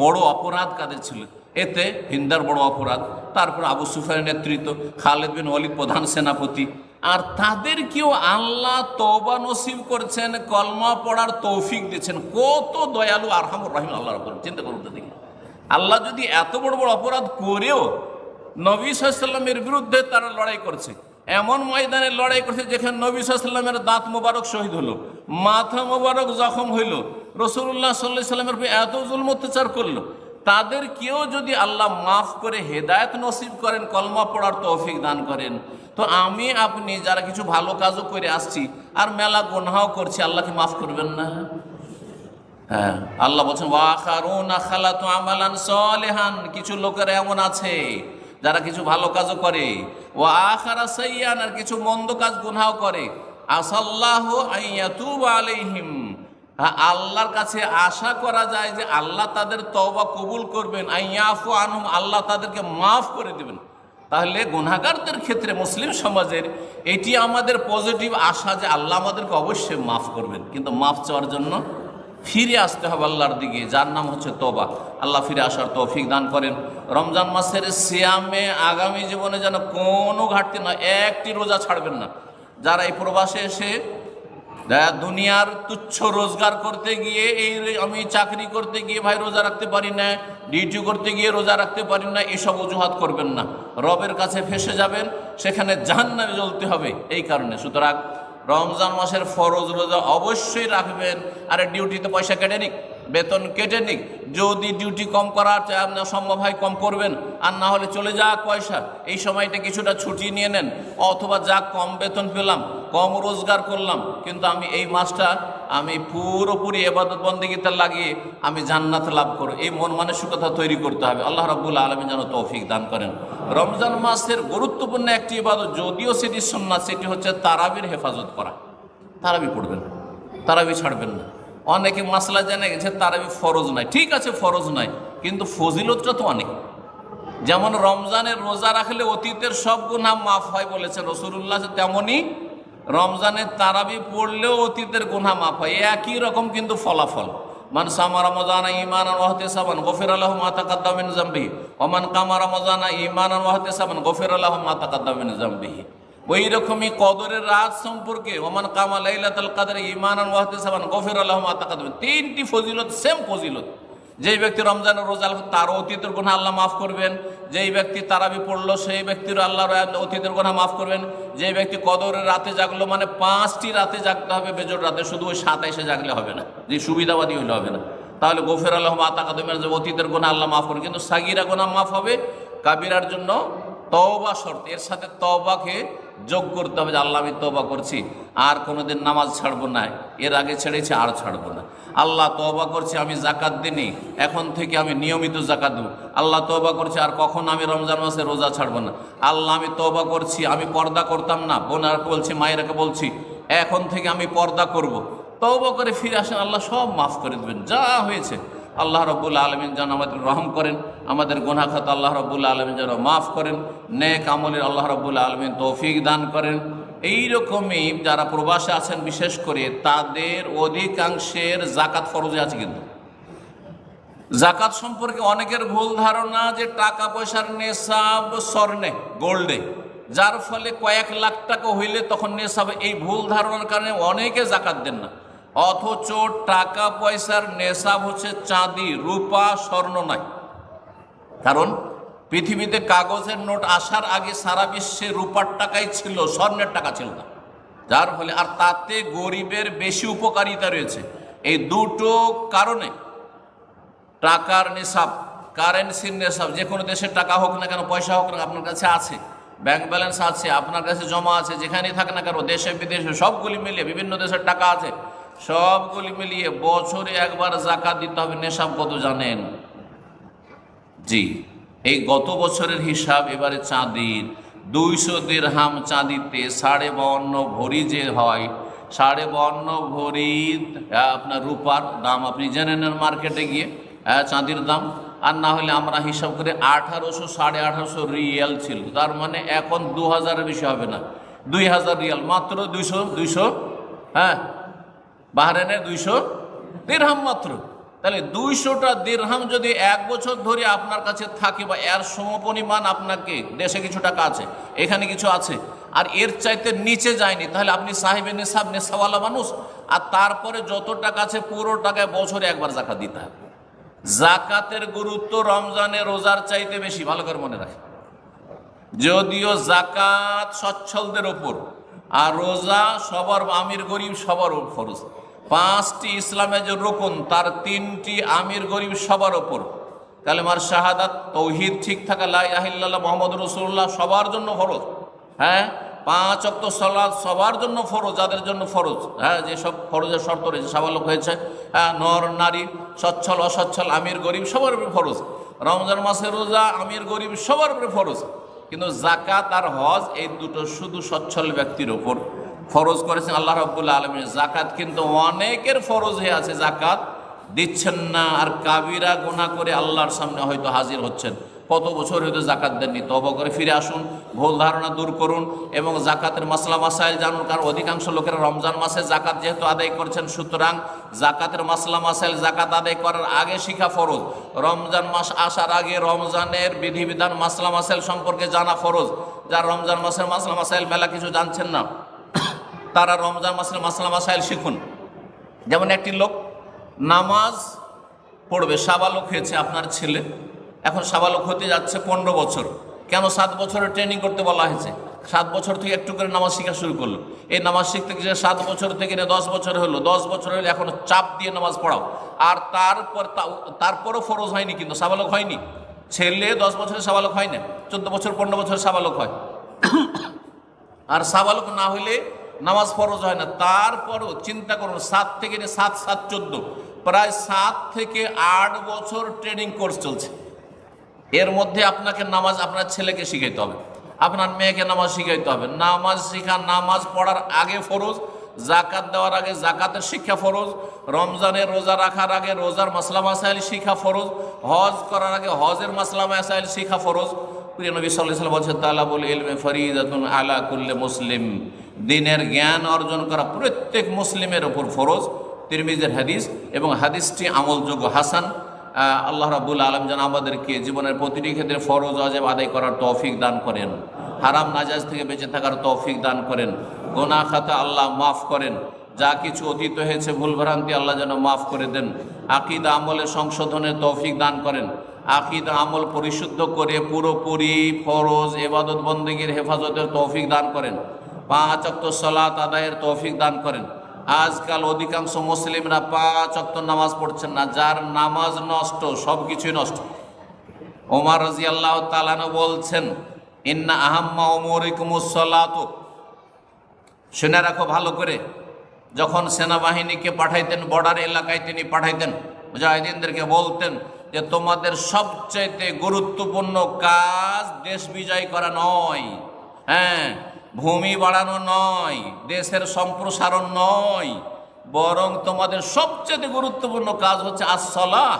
বড় অপরাধ কাদের ছিল, এতে হিন্দার বড় অপরাধ, তারপর আবু সুফিয়ানের নেতৃত্ব, খালেদ বিন ওয়ালিদ প্রধান সেনাপতি, আর তাদেরকেও আল্লাহ তওবা নসিব করেছেন, কলমা পড়ার তৌফিক দিয়েছেন। কত দয়ালু আরহামুর রহিম আল্লাহ রাব্বুল আলামিন, চিন্তা করুন তো দেখি। আল্লাহ যদি এত বড় বড় অপরাধ করেও নবী সাল্লাল্লাহু আলাইহি ওয়াসাল্লামের বিরুদ্ধে তারা লড়াই করছে, এমন ময়দানে লড়াই করছে যেখানে নবী সাল্লাল্লাহু আলাইহি ওয়াসাল্লামের দাঁত মোবারক শহীদ হলো, মাথা মোবারক জখম হইল, রাসূলুল্লাহ সাল্লাল্লাহু আলাইহি ওয়াসাল্লামের উপর এত জুলম অত্যাচার করলো, তাদের কেউ যদি আল্লাহ মাফ করে হেদায়েত নসিব করেন, কলমা পড়ার তৌফিক দান করেন, তো আমি আপনি যারা কিছু ভালো কাজও করে আসছি আর মেলা গুনাহও করছি, আল্লাহকে মাফ করবেন না? হ্যাঁ, আল্লাহ বলছেন ওয়াখারুনা খালাতু আমালান সলিহান, কিছু লোকের এমন আছে যারা কিছু ভালো কাজও করে, ওয়া আখারা সাইয়্যান, আর কিছু মন্দ কাজ গুনাহ করে, আসাল্লাহু আইয়াতুবা আলাইহিম, আল্লাহর কাছে আশা করা যায় যে আল্লাহ তাদের তওবা কবুল করবেন, আইয়াফু আনহুম, আল্লাহ তাদেরকে মাফ করে দেবেন। তাহলে গুনাহগারদের ক্ষেত্রে মুসলিম সমাজের এটি আমাদের পজিটিভ আশা যে আল্লাহ আমাদেরকে অবশ্যই মাফ করবেন, কিন্তু মাফ চাওয়ার জন্য ফিরে আসতে হবে আল্লাহর দিকে, যার নাম হচ্ছে তওবা। আল্লাহ ফিরে আসার তৌফিক দান করেন। রমজান মাসের সিয়ামে আগামী জীবনে যেন কোনো ঘাটতি না, একটি রোজা ছাড়বেন না। যারা এই প্রবাসে এসে দুনিয়ার তুচ্ছ রোজগার করতে গিয়ে, এই আমি চাকরি করতে গিয়ে ভাই রোজা রাখতে পারি না, ডিউটি করতে গিয়ে রোজা রাখতে পারি না, এসব অজুহাত করবেন না। রবের কাছে ফেসে যাবেন, সেখানে জাহান্নামে জ্বলতে হবে এই কারণে। সুতরাং রমজান মাসের ফরজ রোজা অবশ্যই রাখবেন। আরে ডিউটিতে পয়সা কেটে নিক, বেতন কেটে নিক, যদি ডিউটি কম করার সম্ভব হয় কম করবেন, আর না হলে চলে যাক পয়সা, এই সময়টা কিছুটা ছুটি নিয়ে নেন, অথবা যা কম বেতন পেলাম, কম রোজগার করলাম, কিন্তু আমি এই মাসটা আমি পুরোপুরি ইবাদত বন্দেগীতে লাগিয়ে আমি জান্নাত লাভ করব, এই মন মানসিকতা তৈরি করতে হবে। আল্লাহ রাব্বুল আলামিন যেন তৌফিক দান করেন। রমজান মাসের গুরুত্বপূর্ণ একটি ইবাদত, যদিও সেটি সুন্নাত, সেটি হচ্ছে তারাবির হেফাজত করা। তারাবি পড়বেন, তারাবি ছাড়বেন না। অনেকে মাসলা জেনে গেছে তারাবি ফরজ নাই, ঠিক আছে ফরজ নাই, কিন্তু ফজিলতটা তো অনেক। যেমন রমজানের রোজা রাখলে অতীতের সব গুনাহ মাফ হয় বলেছেন রাসূলুল্লাহ, তেমনি রমজানের তারাবি পড়লেও অতীতের গুনাহ মাফ হয়, একই রকম কিন্তু ফলাফল। মান সামা রমজানা ঈমানান ওয়া ইহতিসাবান গফিরা লাহু মা তাকাদ্দামা মিন যামবিহি ওয়া মান কামা রমজানা ঈমানান ওয়া ইহতিসাবান গফিরা লাহু মা তাকাদ্দামা মিন যামবিহি। ওই রকমই কদরের রাত সম্পর্কে ওমান কামা লাইলাতুল কদরি ঈমানান ওয়া ইহতিসাবান গফিরা লাহু মা তাকাদ্দামা, তিনটি ফজিলত, সেম ফজিলত। যেই ব্যক্তি রমজানের রোজা রাখে তার অতীতের গুনাহ আল্লাহ মাফ করবেন, যেই ব্যক্তি তারাবি পড়লো সেই ব্যক্তির আল্লাহর অতীতের গুনাহ মাফ করবেন, যেই ব্যক্তি কদরের রাতে জাগলো, মানে 5টি রাতে জাগতে হবে বেজোর রাতে, শুধু ওই 27-এ জাগলে হবে না, যে সুবিধাবাদী হইলে হবে না। তাহলে গফিরা লাহু মা তাকাদ্দামা, যে অতীতের গুনাহ আল্লাহ মাফ করবেন, কিন্তু সাগীরা গুনাহ মাফ হবে, কাবিরার জন্য তওবা শর্ত, এর সাথে তওবাকে যোগ করতে হবে যে আল্লাহ আমি তওবা করছি, আর কোনোদিন নামাজ ছাড়বো না, এর আগে ছেড়েছি আর ছাড়বো না। আল্লাহ তওবা করছি আমি জাকাত দিইনি, এখন থেকে আমি নিয়মিত জাকাত দেব। আল্লাহ তওবা করছি আর কখন আমি রমজান মাসে রোজা ছাড়বো না। আল্লাহ আমি তওবা করছি আমি পর্দা করতাম না, বোনারকে বলছি মায়েরাকে বলছি এখন থেকে আমি পর্দা করব। তওবা করে ফিরে আসেন, আল্লাহ সব মাফ করে দেবেন যা হয়েছে। আল্লাহ রাব্বুল আলামিন যেন আমাদের রহম করেন, আমাদের গুনাহ খাতা আল্লাহ রাব্বুল আলামিন যেন মাফ করেন, নেক আমলের আল্লাহ রাব্বুল আলামিন তৌফিক দান করেন। এইরকমই যারা প্রবাসে আছেন বিশেষ করে তাদের অধিকাংশের জাকাত ফরজে আছে। কিন্তু জাকাত সম্পর্কে অনেকের ভুল ধারণা যে টাকা পয়সার নেশাব স্বর্ণে, গোল্ডে, যার ফলে কয়েক লাখ টাকা হইলে তখন নেশাব, এই ভুল ধারণার কারণে অনেকে জাকাত দেন না। অথচ টাকা পয়সার নেশাব হচ্ছে চাঁদি, রূপা, স্বর্ণ নয়। কারণ পৃথিবীতে কাগজের নোট আসার আগে সারা বিশ্বে রূপার টাকাই ছিল, স্বর্ণের টাকা ছিল না। যার ফলে আর তাতে গরিবের বেশি উপকারিতা রয়েছে। এই দুটো কারণে টাকার নেশাব, কারেন্সির নেশাব, যে কোনো দেশের টাকা হোক না কেন, পয়সা হোক না, আপনার কাছে আছে, ব্যাংক ব্যালেন্স আছে, আপনার কাছে জমা আছে, যেখানেই থাক না কেন, দেশে বিদেশে সবগুলি মিলিয়ে, বিভিন্ন দেশের টাকা আছে, সবগুলি মিলিয়ে বছরে একবার জাকাত দিতে হবে। নেশাব কত জানেন? জি, এই গত বছরের হিসাব এবারে চাঁদির 200 দিরহাম চাঁদিতে 52.5 ভরি যে হয়, 52.5 ভরি আপনার রূপার দাম আপনি জেনে নেন মার্কেটে গিয়ে চাঁদির দাম। আর না হলে আমরা হিসাব করে 1800 1850 রিয়াল ছিল, তার মানে এখন 2000-এর বেশি হবে না, 2000 রিয়াল, মাত্র 200 হ্যাঁ, বাহরাইনে 200 দিরহাম মাত্র। তাহলে 200টা দিরহাম যদি 1 বছর ধরে আপনার কাছে থাকে, বা এর সমপরিমাণ আপনাকে, দেশে কিছু টাকা আছে, এখানে কিছু আছে, আর এর চাইতে নিচে যায়নি, তাহলে আপনি সাহেবে নেশাব, নেশাওয়ালা মানুষ। আর তারপরে যত টাকা আছে পুরো টাকায় বছরে একবার জাকাত দিতে হবে। জাকাতের গুরুত্ব রমজানে রোজার চাইতে বেশি, ভালো করে মনে রাখেন। যদিও জাকাত সচ্ছলদের ওপর, আর রোজা সবার, আমির গরিব সবার ফরজ। 5টি ইসলামের যে রুকন, তার 3টি আমির গরিব সবার ওপর। কালেমার শাহাদাত, তৌহিদ ঠিক থাকা, লা ইলাহা ইল্লাল্লাহ মুহাম্মাদুর রাসূলুল্লাহ সবার জন্য ফরজ। হ্যাঁ, 5 ওয়াক্ত সালাত সবার জন্য ফরজ, যাদের জন্য ফরজ, হ্যাঁ, যেসব ফরজের শর্ত রয়েছে, সাবালক হয়েছে, হ্যাঁ, নর নারী, সচ্ছল অসচ্ছল, আমির গরিব সবার উপরে ফরজ। রমজান মাসের রোজা আমির গরিব সবার উপরে ফরজ। কিন্তু জাকাত আর হজ এই দুটো শুধু সচ্ছল ব্যক্তির ওপর ফরজ করেছেন আল্লাহ রাব্বুল আলামিন। জাকাত কিন্তু অনেকের ফরজ হয়ে আছে, জাকাত দিচ্ছেন না, আর কাবিরা গুনাহ করে আল্লাহর সামনে হয়তো হাজির হচ্ছেন। কত বছর হয়তো জাকাত দেননি, তওবা করে ফিরে আসুন, ভুল ধারণা দূর করুন এবং জাকাতের মাসলা মাসাইল জানুন। কারণ অধিকাংশ লোকেরা রমজান মাসে জাকাত যেহেতু আদায় করছেন, সুতরাং জাকাতের মাসলা মাসাইল জাকাত আদায় করার আগে শিখা ফরজ। রমজান মাস আসার আগে রমজানের বিধিবিধান মাসলা মাসাইল সম্পর্কে জানা ফরজ। যারা রমজান মাসের মাসলা মাসাইল মেলা কিছু জানছেন না, তারা রমজান মাসের মাসলা মাসাইল শিখুন। যেমন একটি লোক নামাজ পড়বে, সাবালক হয়েছে আপনার ছেলে, এখন সাবালক হতে যাচ্ছে 15 বছর। কেন 7 বছরের ট্রেনিং করতে বলা হয়েছে? 7 বছর থেকে একটু করে নামাজ শেখা শুরু করলো। এই নামাজ শিখতে গিয়ে 7 বছর থেকে 10 বছর হলো, 10 বছর হলে এখন চাপ দিয়ে নামাজ পড়াও। আর তারপরও ফরজ হয়নি, কিন্তু সাবালক হয়নি। ছেলে 10 বছরের সাবালক হয় না, 14 বছর 15 বছরের সাবালক হয়। আর সাবালক না হলে নামাজ ফরজ হয় না। তারপরও চিন্তা করুন, 7 থেকে 7 7 14, প্রায় 7 থেকে 8 বছর ট্রেনিং কোর্স চলছে। এর মধ্যে আপনাকে নামাজ আপনার ছেলেকে শিখাইতে হবে, আপনার মেয়েকে নামাজ শিখাইতে হবে। নামাজ শিখা, নামাজ পড়ার আগে ফরজ, জাকাত দেওয়ার আগে জাকাতের শিক্ষা ফরজ, রমজানের রোজা রাখার আগে রোজার মাসলা মাসাইল শিখা ফরজ, হজ করার আগে হজের মাসলা মাসাইল শিখা ফরজ। প্রিয় নবী সাল্লাল্লাহু আলাইহি ওয়াসাল্লাম বলেছেন, তালাবুল ইলমি ফরিদাতুন আলা কুল্লি মুসলিম, দ্বীনের জ্ঞান অর্জন করা প্রত্যেক মুসলিমের উপর ফরজ। তিরমিজির হাদিস এবং হাদিসটি আমলযোগ্য, হাসান। আল্লাহ রাব্বুল আলামিন যেন আমাদেরকে জীবনের প্রতিটি ক্ষেত্রে ফরজ ওয়াজিব আদায় করার তৌফিক দান করেন, হারাম নাজায়েজ থেকে বেঁচে থাকার তৌফিক দান করেন, গুনাহ খাতা আল্লাহ মাফ করেন, যা কিছু অতীত হয়েছে ভুলভ্রান্তি আল্লাহ যেন মাফ করে দেন, আকীদা আমলের সংশোধনের তৌফিক দান করেন, আকীদা আমল পরিশুদ্ধ করে পুরোপুরি ফরজ ইবাদত বন্দেগীর হেফাজতের তৌফিক দান করেন, 5 ওয়াক্ত সালাত আদায়ের তৌফিক দান করেন। আজকাল অধিকাংশ মুসলিমরা 5 ওয়াক্ত নামাজ পড়ছেন না, যার নামাজ নষ্ট, সব কিছুই নষ্ট। ওমর রাদিয়াল্লাহু তাআলা আনহু বলছেন, ইন্না আহাম্মা উমুরিকুমুস সালাতু, শুনে রাখো ভালো করে, যখন সেনাবাহিনীকে পাঠাইতেন, বর্ডার এলাকায় তিনি পাঠাইতেন, মুজাহিদিনদেরকে বলতেন যে তোমাদের সবচাইতে গুরুত্বপূর্ণ কাজ দেশ বিজয় করা নয়, হ্যাঁ, ভূমি বাড়ানো নয়, দেশের সম্প্রসারণ নয়, বরং তোমাদের সবচেয়ে গুরুত্বপূর্ণ কাজ হচ্ছে আসসালাহ,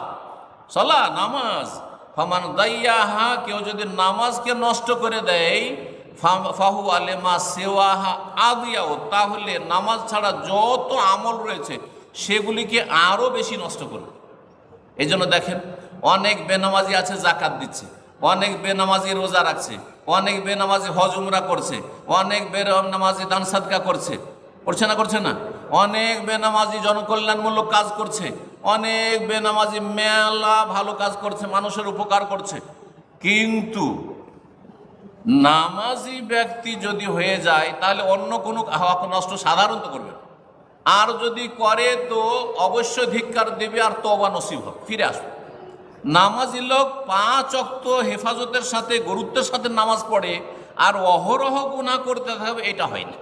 সালাহ, নামাজ। ফামান দাইয়াহা, কেউ যদি নামাজকে নষ্ট করে দেয়, ফাহু আলেমা সেওয়াহা আদিয়াও, তাহলে নামাজ ছাড়া যত আমল রয়েছে সেগুলিকে আরও বেশি নষ্ট করবে। এই জন্য দেখেন, অনেক বেনামাজি আছে জাকাত দিচ্ছে, অনেক বেনামাজি রোজা রাখছে, অনেক বেনামাজি হজ উমরা করছে, অনেক বেনামাজি দান সাদকা করছে, করছে না করছে না? অনেক বেনামাজি জনকল্যাণমূলক কাজ করছে, অনেক বেনামাজি মেলা ভালো কাজ করছে, মানুষের উপকার করছে। কিন্তু নামাজি ব্যক্তি যদি হয়ে যায় তাহলে অন্য কোনো হক নষ্ট সাধারণত করবে, আর যদি করে তো অবশ্যই ধিক্কার দেবে আর তওবা নসিব হবে, ফিরে আসবে। নামাজি লোক 5 ওয়াক্ত হেফাজতের সাথে গুরুত্বের সাথে নামাজ পড়ে আর অহরহ গুনাহ করতে থাকবে, এটা হয় না।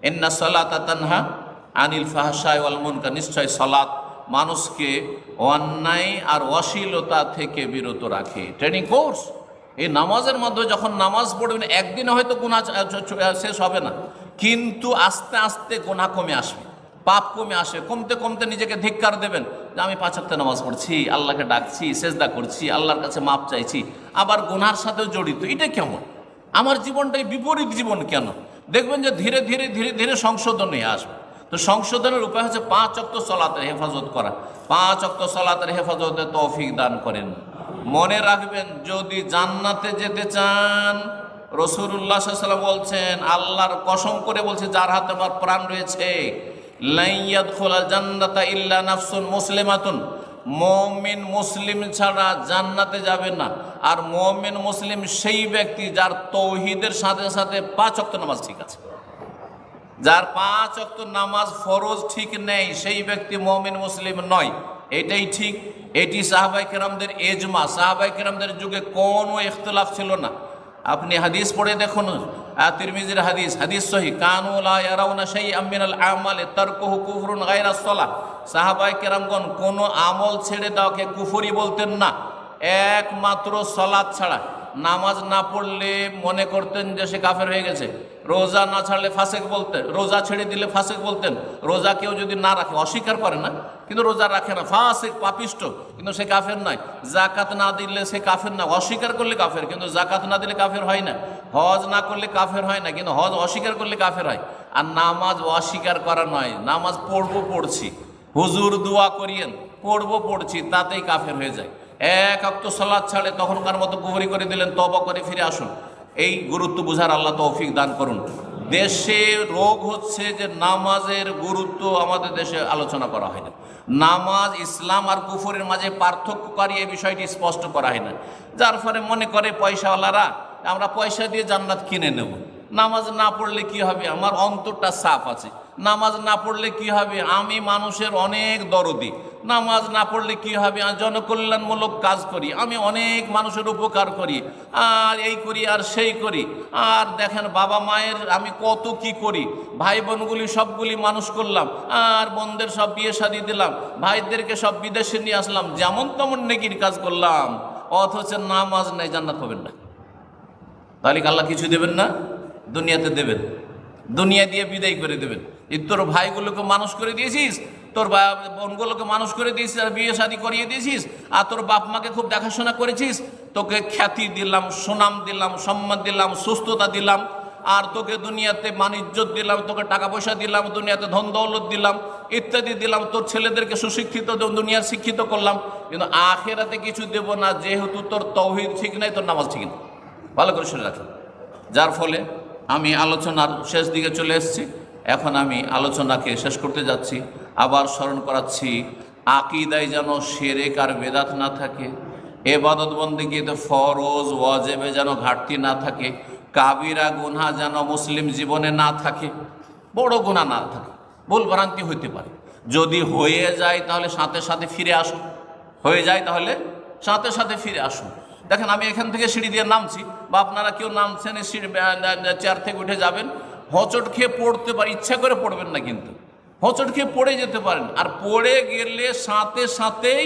ইন্না সালাতা তানহা আনিল ফাহশাই ওয়াল মুনকার, নিশ্চয় সালাত মানুষকে অন্যায় আর অশ্লীলতা থেকে বিরত রাখে। ট্রেনিং কোর্স, এই নামাজের মধ্যে যখন নামাজ পড়বেন, একদিনে হয়তো গুনাহ শেষ হবে না, কিন্তু আস্তে আস্তে গুনাহ কমে আসবে, পাপ কমে আসে, কমতে কমতে নিজেকে ধিক্কার দেবেন যে আমি 5 ওয়াক্ত নামাজ পড়ছি, আল্লাহকে ডাকছি, সেজদা করছি, আল্লাহর কাছে মাপ চাইছি, আবার গুনার সাথেও জড়িত। এটা কেমন? আমার জীবনটাই বিপরীত জীবন কেন? দেখবেন যে ধীরে ধীরে ধীরে ধীরে সংশোধন হয়ে আসবে। তো সংশোধনের উপায় হচ্ছে 5 ওয়াক্ত সালাতের হেফাজত করা। 5 ওয়াক্ত সালাতের হেফাজতে তৌফিক দান করেন। মনে রাখবেন, যদি জান্নাতে যেতে চান, রাসূলুল্লাহ সাল্লাল্লাহু আলাইহি ওয়াসাল্লাম বলছেন, আল্লাহর কসম করে বলছে, যার হাতে আমার প্রাণ রয়েছে, লা ইয়াদখুলাল জান্নাতা ইল্লা নাফসুন মুসলিমাতুন, মুমিন মুসলিম ছাড়া জান্নাতে যাবে না। আর মুমিন মুসলিম সেই ব্যক্তি যার তৌহিদের সাথে সাথে 5 ওয়াক্ত নামাজ ঠিক আছে। যার 5 ওয়াক্ত নামাজ ফরজ ঠিক নেই, সেই ব্যক্তি মুমিন মুসলিম নয়। এটাই ঠিক, এটি সাহাবায়ে কেরামদের এজমা, সাহাবায়ে কেরামদের যুগে কোনো ইখতিলাফ ছিল না। আপনি হাদিস পড়ে দেখুন, তিরমিজির হাদিস, হাদিস সহিহ, কানু লা ইয়ারাউনা শাইআম মিনাল আমালি তারকুহু কুফরুন গায়রা সালাহ। সাহাবায়ে কেরামগণ কোন আমল ছেড়ে দেওয়াকে কুফরি বলতেন না, একমাত্র সালাত ছাড়া। নামাজ না পড়লে মনে করতেন যে সে কাফের হয়ে গেছে, রোজা না ছাড়লে ফাসেক বলতেন, রোজা ছেড়ে দিলে ফাসেক বলতেন। রোজা কেউ যদি না রাখে, অস্বীকার করে না কিন্তু রোজা রাখে না, ফাসেক পাপিষ্ট, কিন্তু সে কাফের নয়। জাকাত না দিলে সে কাফের না, অস্বীকার করলে কাফের, কিন্তু জাকাত না দিলে কাফের হয় না। হজ না করলে কাফের হয় না, কিন্তু হজ অস্বীকার করলে কাফের হয়। আর নামাজ অস্বীকার করা নয়, নামাজ পড়ছি, হুজুর দোয়া করিয়েন, পড়ছি, তাতেই কাফের হয়ে যায়। এক ওয়াক্ত সালাত ছাড়ে তখনকার মতো কুফরি করে দিলেন, তওবা করে ফিরে আসুন। এই গুরুত্ব বুঝার আল্লাহ তৌফিক দান করুন। দেশে রোগ হচ্ছে যে নামাজের গুরুত্ব আমাদের দেশে আলোচনা করা হয় না। নামাজ ইসলাম আর কুফরের মাঝে পার্থক্যকারী এই বিষয়টি স্পষ্ট করা হয় না, যার ফলে মনে করে পয়সাওয়ালারা আমরা পয়সা দিয়ে জান্নাত কিনে নেব। নামাজ না পড়লে কি হবে, আমার অন্তরটা সাফ আছে। নামাজ না পড়লে কি হবে, আমি মানুষের অনেক দরদি। নামাজ না পড়লে কি হবে, জনকল্যাণমূলক কাজ করি, আমি অনেক মানুষের উপকার করি, আর এই করি আর সেই করি। আর দেখেন বাবা মায়ের আমি কত কি করি, ভাই বোনগুলি সবগুলি মানুষ করলাম, আর বোনদের সব বিয়ে শাদী দিলাম, ভাইদেরকে সব বিদেশে নিয়ে আসলাম, যেমন তেমন নেকির কাজ করলাম, অথচ নামাজ নেই, জান্নাত পাবেন না। তাহলে আল্লাহ কিছু দেবেন না, দুনিয়াতে দেবেন, দুনিয়া দিয়ে বিদায় করে দেবেন। তোর ভাইগুলোকে মানুষ করে দিয়েছিস, তোর বোনগুলোকে মানুষ করে দিয়েছিস, আর বিয়ে শাদী করিয়ে দিয়েছিস, আর তোর বাপ মাকে খুব দেখাশোনা করেছিস, তোকে খ্যাতি দিলাম, সুনাম দিলাম, সম্মান দিলাম, সুস্থতা দিলাম, আর তোকে দুনিয়াতে মান ইজ্জত দিলাম, তোকে টাকা পয়সা দিলাম, দুনিয়াতে ধন দৌলত দিলাম, ইত্যাদি দিলাম, তোর ছেলেদেরকে সুশিক্ষিত দুনিয়ার শিক্ষিত করলাম, কিন্তু আখেরাতে কিছু দেব না, যেহেতু তোর তাওহীদ ঠিক নাই, তোর নামাজ ঠিক না। ভালো করে শুনে রাখেন। যার ফলে আমি আলোচনার শেষ দিকে চলে এসেছি। এখন আমি আলোচনাকে শেষ করতে যাচ্ছি। আবার স্মরণ করাচ্ছি, আকীদায় যেন শিরক আর বেদাত না থাকে, ইবাদত বন্দেগীতে ফরজ ওয়াজিবে যেন ঘাটতি না থাকে, কাবিরা গুনাহ যেন মুসলিম জীবনে না থাকে, বড় গুনাহ না থাকে। ভুল ভ্রান্তি হইতে পারে, যদি হয়ে যায় তাহলে সাথে সাথে ফিরে আসুন, হয়ে যায় তাহলে সাথে সাথে ফিরে আসুন। দেখেন আমি এখান থেকে সিঁড়ি দিয়ে নামছি, বা আপনারা কেউ নামছেন, চেয়ার থেকে উঠে যাবেন, হোঁচট খেয়ে পড়তে পারে, ইচ্ছা করে পড়বেন না, কিন্তু হোঁচট খেয়ে পড়ে যেতে পারেন। আর পড়ে গেলে সাথে সাথেই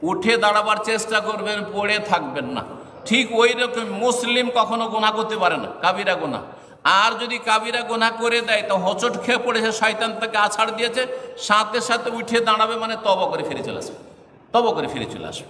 উঠে দাঁড়াবার চেষ্টা করবেন, পড়ে থাকবেন না। ঠিক ওই রকম মুসলিম কখনো গুনাহ করতে পারে না, কাবিরা গুনাহ। আর যদি কাবিরা গুনাহ করে দেয় তো হোঁচট খেয়ে পড়েছে, শয়তান তাকে আছাড় দিয়েছে, সাথে সাথে উঠে দাঁড়াবে, মানে তওবা করে ফিরে চলে আসবে, তওবা করে ফিরে চলে আসবে।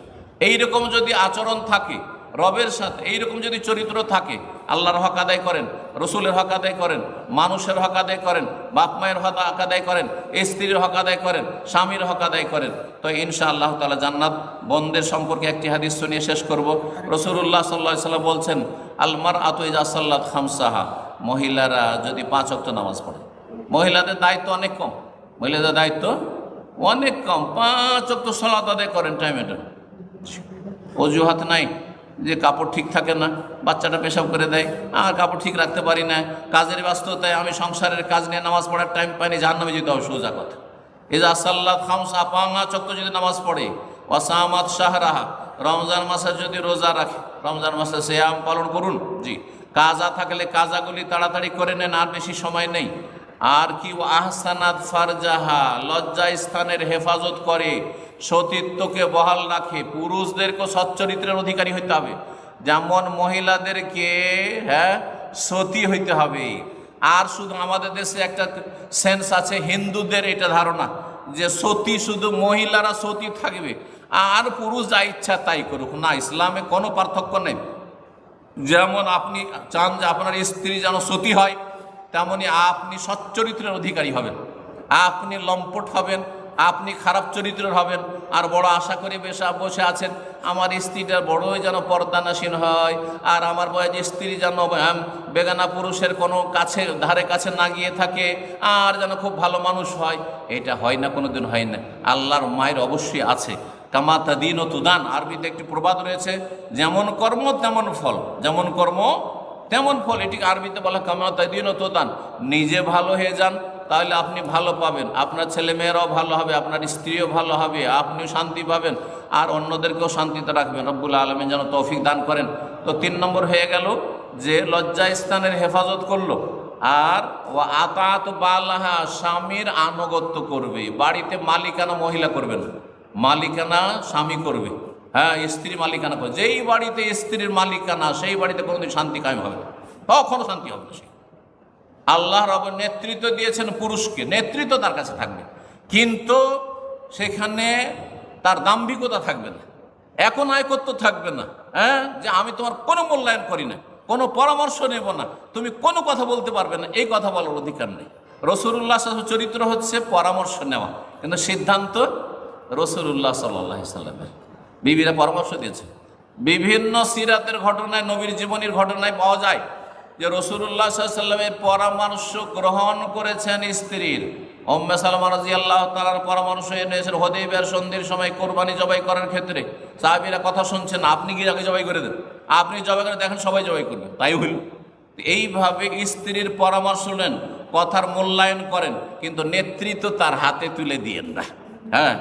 এইরকম যদি আচরণ থাকে রবের সাথে, এইরকম যদি চরিত্র থাকে, আল্লাহর হক আদায় করেন, রসুলের হক আদায় করেন, মানুষের হক আদায় করেন, বাপ মায়ের হক আদায় করেন, স্ত্রীর হক আদায় করেন, স্বামীর হক আদায় করেন, তো ইনশাআল্লাহ তাআলা জান্নাত। বন্দের সম্পর্কে একটি হাদিস শুনিয়ে শেষ করব। রাসূলুল্লাহ সাল্লাল্লাহু আলাইহি ওয়াসাল্লাম বলছেন, আল মারআতু ইযা সাল্লাত খামসাহা, মহিলারা যদি 5 ওয়াক্ত নামাজ পড়ে, মহিলাদের দায়িত্ব অনেক কম, মহিলাদের দায়িত্ব অনেক কম, 5 ওয়াক্ত সালাত আদায় করেন টাইমে টাইম। অজুহাত নাই যে কাপড় ঠিক থাকে না, বাচ্চাটা পেশাব করে দেয়, আর কাপড় ঠিক রাখতে পারি না, কাজের ব্যস্ততায় আমি সংসারের কাজ নিয়ে নামাজ পড়ার টাইম পাইনি, জাহান্নামে যেতে হবে, সোজা কথা। ইজা সাল্লাত খামসা, 5 ওয়াক্ত যদি নামাজ পড়ে, ওয়াসামাত শাহরাহা, রমজান মাসে যদি রোজা রাখে, রমজান মাসে সিয়াম পালন করুন। জি, কাজা থাকলে কাজাগুলি তাড়াতাড়ি করে নেন, আর বেশি সময় নেই। আর কি, আহসানাত ফারজাহা, লজ্জা স্থানের হেফাজত করে, সতীত্বকে বহাল রাখে। পুরুষদেরকে সচ্চরিত্রের অধিকারী হইতে হবে, যেমন মহিলাদেরকে সতী হইতে হবে। আর শুধু আমাদের দেশে একটা সেন্স আছে, হিন্দুদের এটা ধারণা যে সতী শুধু মহিলারা সতী থাকবে, আর পুরুষ যা ইচ্ছা তাই করুক। না, ইসলামে কোনো পার্থক্য নেই। যেমন আপনি চান যে আপনার স্ত্রী যেন সতী হয়, তেমনি আপনি সচ্চরিত্রের অধিকারী হবেন। আপনি লম্পট হবেন, আপনি খারাপ চরিত্রের হবেন, আর বড় আশা করে বসে আছেন আমার স্ত্রীটা বড়ই যেন পর্দানাসীন হয়, আর আমার বয়স স্ত্রী যেন বেগানা পুরুষের কোনো ধারে কাছে না গিয়ে থাকে, আর যেন খুব ভালো মানুষ হয়। এটা হয় না, কোনোদিন হয় না। আল্লাহর মায়ের অবশ্যই আছে, কামা তাদিন ও তুদান। আরবিতে একটি প্রবাদ রয়েছে, যেমন কর্ম তেমন ফল, যেমন কর্ম তেমন ফল। এটিকে আরবিতে বলা কামা তাদিন ও তুদান। নিজে ভালো হয়ে যান, তাহলে আপনি ভালো পাবেন, আপনার ছেলে মেয়েরাও ভালো হবে, আপনার স্ত্রীও ভালো হবে, আপনিও শান্তি পাবেন, আর অন্যদেরকেও শান্তিতে রাখবেন। রব্বুল আলামিন যেন তৌফিক দান করেন। তো 3 নম্বর হয়ে গেল যে লজ্জা স্থানের হেফাজত করলো, আর ও আতাত বালাহা স্বামীর আনুগত্য করবে। বাড়িতে মালিকানা মহিলা করবে না, মালিকানা স্বামী করবে। হ্যাঁ, স্ত্রী মালিকানা করবে। যেই বাড়িতে স্ত্রীর মালিকানা, সেই বাড়িতে কোনোদিন শান্তি কায়েম হবে না, কখনো শান্তি হবে না। আল্লাহ রব নেতৃত্ব দিয়েছেন পুরুষকে, নেতৃত্ব তার কাছে থাকবে, কিন্তু সেখানে তার দাম্ভিকতা থাকবে না, এখন আয়কত্ব থাকবে না। হ্যাঁ, যে আমি তোমার কোনো মূল্যায়ন করি না, কোনো পরামর্শ নেব না, তুমি কোনো কথা বলতে পারবে না, এই কথা বলার অধিকার নেই। রসুল্লাহ চরিত্র হচ্ছে পরামর্শ নেওয়া, কিন্তু সিদ্ধান্ত রসুল্লাহ সাল্লাল্লাহু আলাইহি সাল্লামের। বিবিরা পরামর্শ দিয়েছে। বিভিন্ন সিরাতের ঘটনায়, নবীর জীবনীর ঘটনায় পাওয়া যায় যে রসুল্লাহ সাল্লাল্লাহু আলাইহি সাল্লামের পরামর্শ গ্রহণ করেছেন স্ত্রীর। উম্মে সালামা রাদিয়াল্লাহু তাআলার পরামর্শ এনেছেন হুদায়বিয়ার সন্ধির সময় কোরবানি জবাই করার ক্ষেত্রে। সাহাবীরা কথা শুনছেন, আপনি কি আগে জবাই করে দেন, আপনি জবাই করে দেখেন, সবাই জবাই করবে, তাই হইল। এইভাবে স্ত্রীর পরামর্শ নেন, কথার মূল্যায়ন করেন, কিন্তু নেতৃত্ব তার হাতে তুলে দিয়েন না। হ্যাঁ,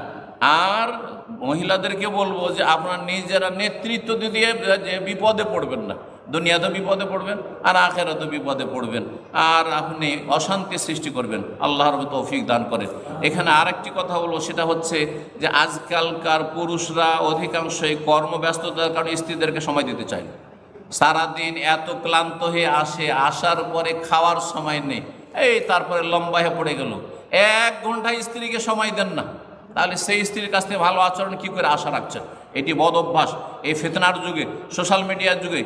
আর মহিলাদেরকে বলবো যে আপনার নিজেরা নেতৃত্ব দিয়ে যে বিপদে পড়বেন না, দুনিয়াতে বিপদে পড়বেন আর আখেরাতে বিপদে পড়বেন, আর আপনি অশান্তি সৃষ্টি করবেন। আল্লাহর তৌফিক দান করেন। এখানে আরেকটি কথা বলবো, সেটা হচ্ছে যে আজকালকার পুরুষরা অধিকাংশই কর্মব্যস্ততার কারণে স্ত্রীদেরকে সময় দিতে চায় না। সারাদিন এত ক্লান্ত হয়ে আসে, আসার পরে খাওয়ার সময় নেই, এই তারপরে লম্বা হয়ে পড়ে গেল, 1 ঘন্টা স্ত্রীকে সময় দেন না, তাহলে সেই স্ত্রীর কাছ থেকে ভালো আচরণ কী করে আশা রাখছেন? এটি বদ অভ্যাস। এই ফিতনার যুগে, সোশ্যাল মিডিয়ার যুগে,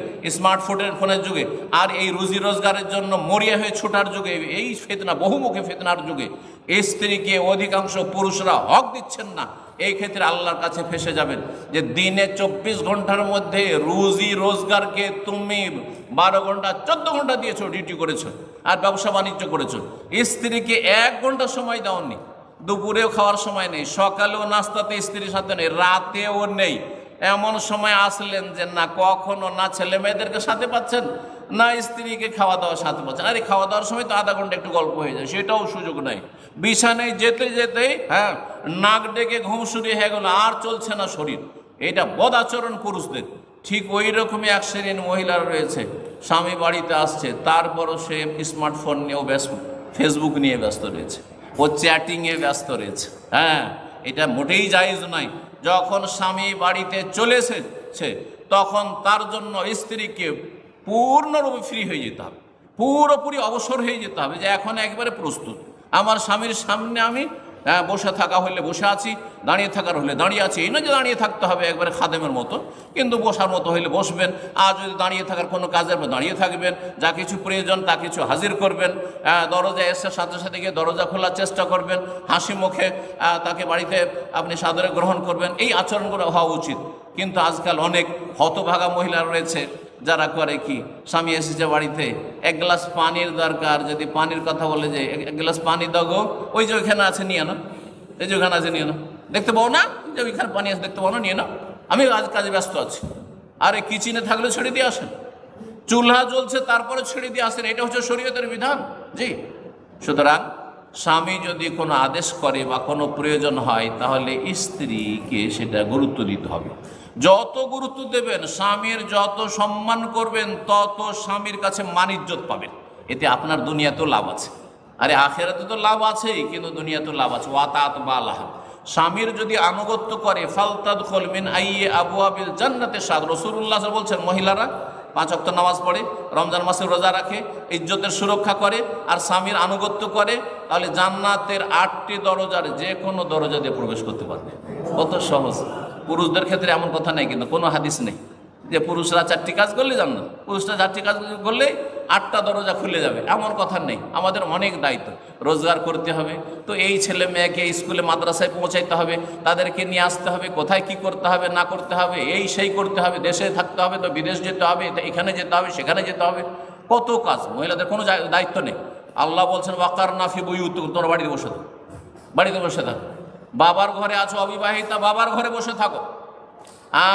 ফোনের যুগে, আর এই রুজি রোজগারের জন্য মরিয়া হয়ে ছোটার যুগে, এই ফিতনা, বহুমুখী ফিতনার যুগে স্ত্রীকে অধিকাংশ পুরুষরা হক দিচ্ছেন না। এই ক্ষেত্রে আল্লাহর কাছে ফেসে যাবেন যে দিনে 24 ঘন্টার মধ্যে রুজি রোজগারকে তুমি 12 ঘন্টা 14 ঘন্টা দিয়েছো, ডিউটি করেছো আর ব্যবসা বাণিজ্য করেছো। স্ত্রীকে 1 ঘন্টা সময় দাওনি, দুপুরেও খাওয়ার সময় নেই, সকালেও নাস্তাতে স্ত্রীর সাথে নেই, রাতেও নেই। এমন সময় আসলেন যে না কখনো না ছেলে মেয়েদেরকে সাথে পাচ্ছেন, না স্ত্রীকে খাওয়া দাওয়ার সাথে পাচ্ছেন। আরে খাওয়া দাওয়ার সময় তো আধা ঘন্টা একটু গল্প হয়ে যায়, সেটাও সুযোগ নাই। বিছানায় যেতে যেতেই হ্যাঁ নাক ডেকে ঘুম শুরু হয়ে গেল, আর চলছে না শরীর। এটা বদ আচরণ পুরুষদের। ঠিক ওই রকমই এক শ্রেণীর মহিলারা রয়েছে, স্বামী বাড়িতে আসছে, তারপরও সে স্মার্টফোন নিয়েও ব্যস্ত, ফেসবুক নিয়ে ব্যস্ত রয়েছে, ও চ্যাটিংয়ে ব্যস্ত রয়েছে। হ্যাঁ, এটা মোটেই জায়েজ নয়। যখন স্বামী বাড়িতে চলে এসেছে তখন তার জন্য স্ত্রীকে পূর্ণরূপে ফ্রি হয়ে যেতে হবে, পুরোপুরি অবসর হয়ে যেতে হবে, যে এখন একবারে প্রস্তুত। আমার স্বামীর সামনে আমি বসে থাকা হলে বসে আছি, দাঁড়িয়ে থাকার হলে দাঁড়িয়ে আছি। এই নয় যে দাঁড়িয়ে থাকতে হবে একবারে খাদেমের মতো, কিন্তু বসার মতো হইলে বসবেন। আর যদি দাঁড়িয়ে থাকার কোনো কাজের দাঁড়িয়ে থাকবেন, যা কিছু প্রয়োজন তা কিছু হাজির করবেন। দরজা এসে সাথে সাথে গিয়ে দরজা খোলার চেষ্টা করবেন, হাসি মুখে তাকে বাড়িতে আপনি সাদরে গ্রহণ করবেন। এই আচরণগুলো হওয়া উচিত। কিন্তু আজকাল অনেক হতভাগা মহিলা রয়েছে যারা করে কি, স্বামী এসেছে বাড়িতে, 1 গ্লাস পানির দরকার, যদি পানির কথা বলে যে 1 গ্লাস পানি দাও, ওই যে ওইখানে আছে নিয়ে না, এই যে ওখানে আছে নিয়ে না, দেখতে পাও না যে ওইখানে পানি আছে, দেখতে পাও না, নিয়ে না, আমি আজ কাজে ব্যস্ত আছি। আরে কিচেনে থাকলে ছেড়ে দিয়ে আসেন, চুলহা জ্বলছে তারপরে ছেড়ে দিয়ে আসেন, এটা হচ্ছে শরীয়তের বিধান। জি, সুতরাং স্বামী যদি কোনো আদেশ করে বা কোনো প্রয়োজন হয়, তাহলে স্ত্রীকে সেটা গুরুত্ব দিতে হবে। যত গুরুত্ব দেবেন, স্বামীর যত সম্মান করবেন, তত স্বামীর কাছে মান ইজ্জত পাবেন। এতে আপনার দুনিয়াতেও লাভ আছে, আরে আখেরাতে তো লাভ আছেই, কিন্তু দুনিয়াতেও লাভ আছে। ওয়াতাত বালাহা, স্বামীর যদি আনুগত্য করে, ফালতাদখুল মিন আইয়ি আবওয়াবিল জান্নাতে সাদ। রাসূলুল্লাহ বলছেন, মহিলারা 5 ওয়াক্ত নামাজ পড়ে, রমজান মাসে রোজা রাখে, ইজ্জতের সুরক্ষা করে, আর স্বামীর আনুগত্য করে, তাহলে জান্নাতের 8টি দরজার যে কোনো দরজা দিয়ে প্রবেশ করতে পারবে। কত সহজ। পুরুষদের ক্ষেত্রে এমন কথা নেই, কিন্তু কোনো হাদিস নেই যে পুরুষরা 4টি কাজ করলে জান্নাত, পুরুষরা 4টি কাজ করলে 8টা দরজা খুলে যাবে, এমন কথা নেই। আমাদের অনেক দায়িত্ব, রোজগার করতে হবে, তো এই ছেলে মেয়েকে স্কুলে মাদ্রাসায় পৌঁছাইতে হবে, তাদেরকে নিয়ে আসতে হবে, কোথায় কি করতে হবে না করতে হবে, এই সেই করতে হবে, দেশে থাকতে হবে তো বিদেশ যেতে হবে, এখানে যেতে হবে সেখানে যেতে হবে, কত কাজ। মহিলাদের কোনো দায়িত্ব নেই। আল্লাহ বলছেন, ওয়াকারনা ফি বুয়ুতিকুম, তোমরা বাড়িতে বসে থাকো, বাড়িতে বসে থাকো। বাবার ঘরে আছো অবিবাহিতা, বাবার ঘরে বসে থাকো।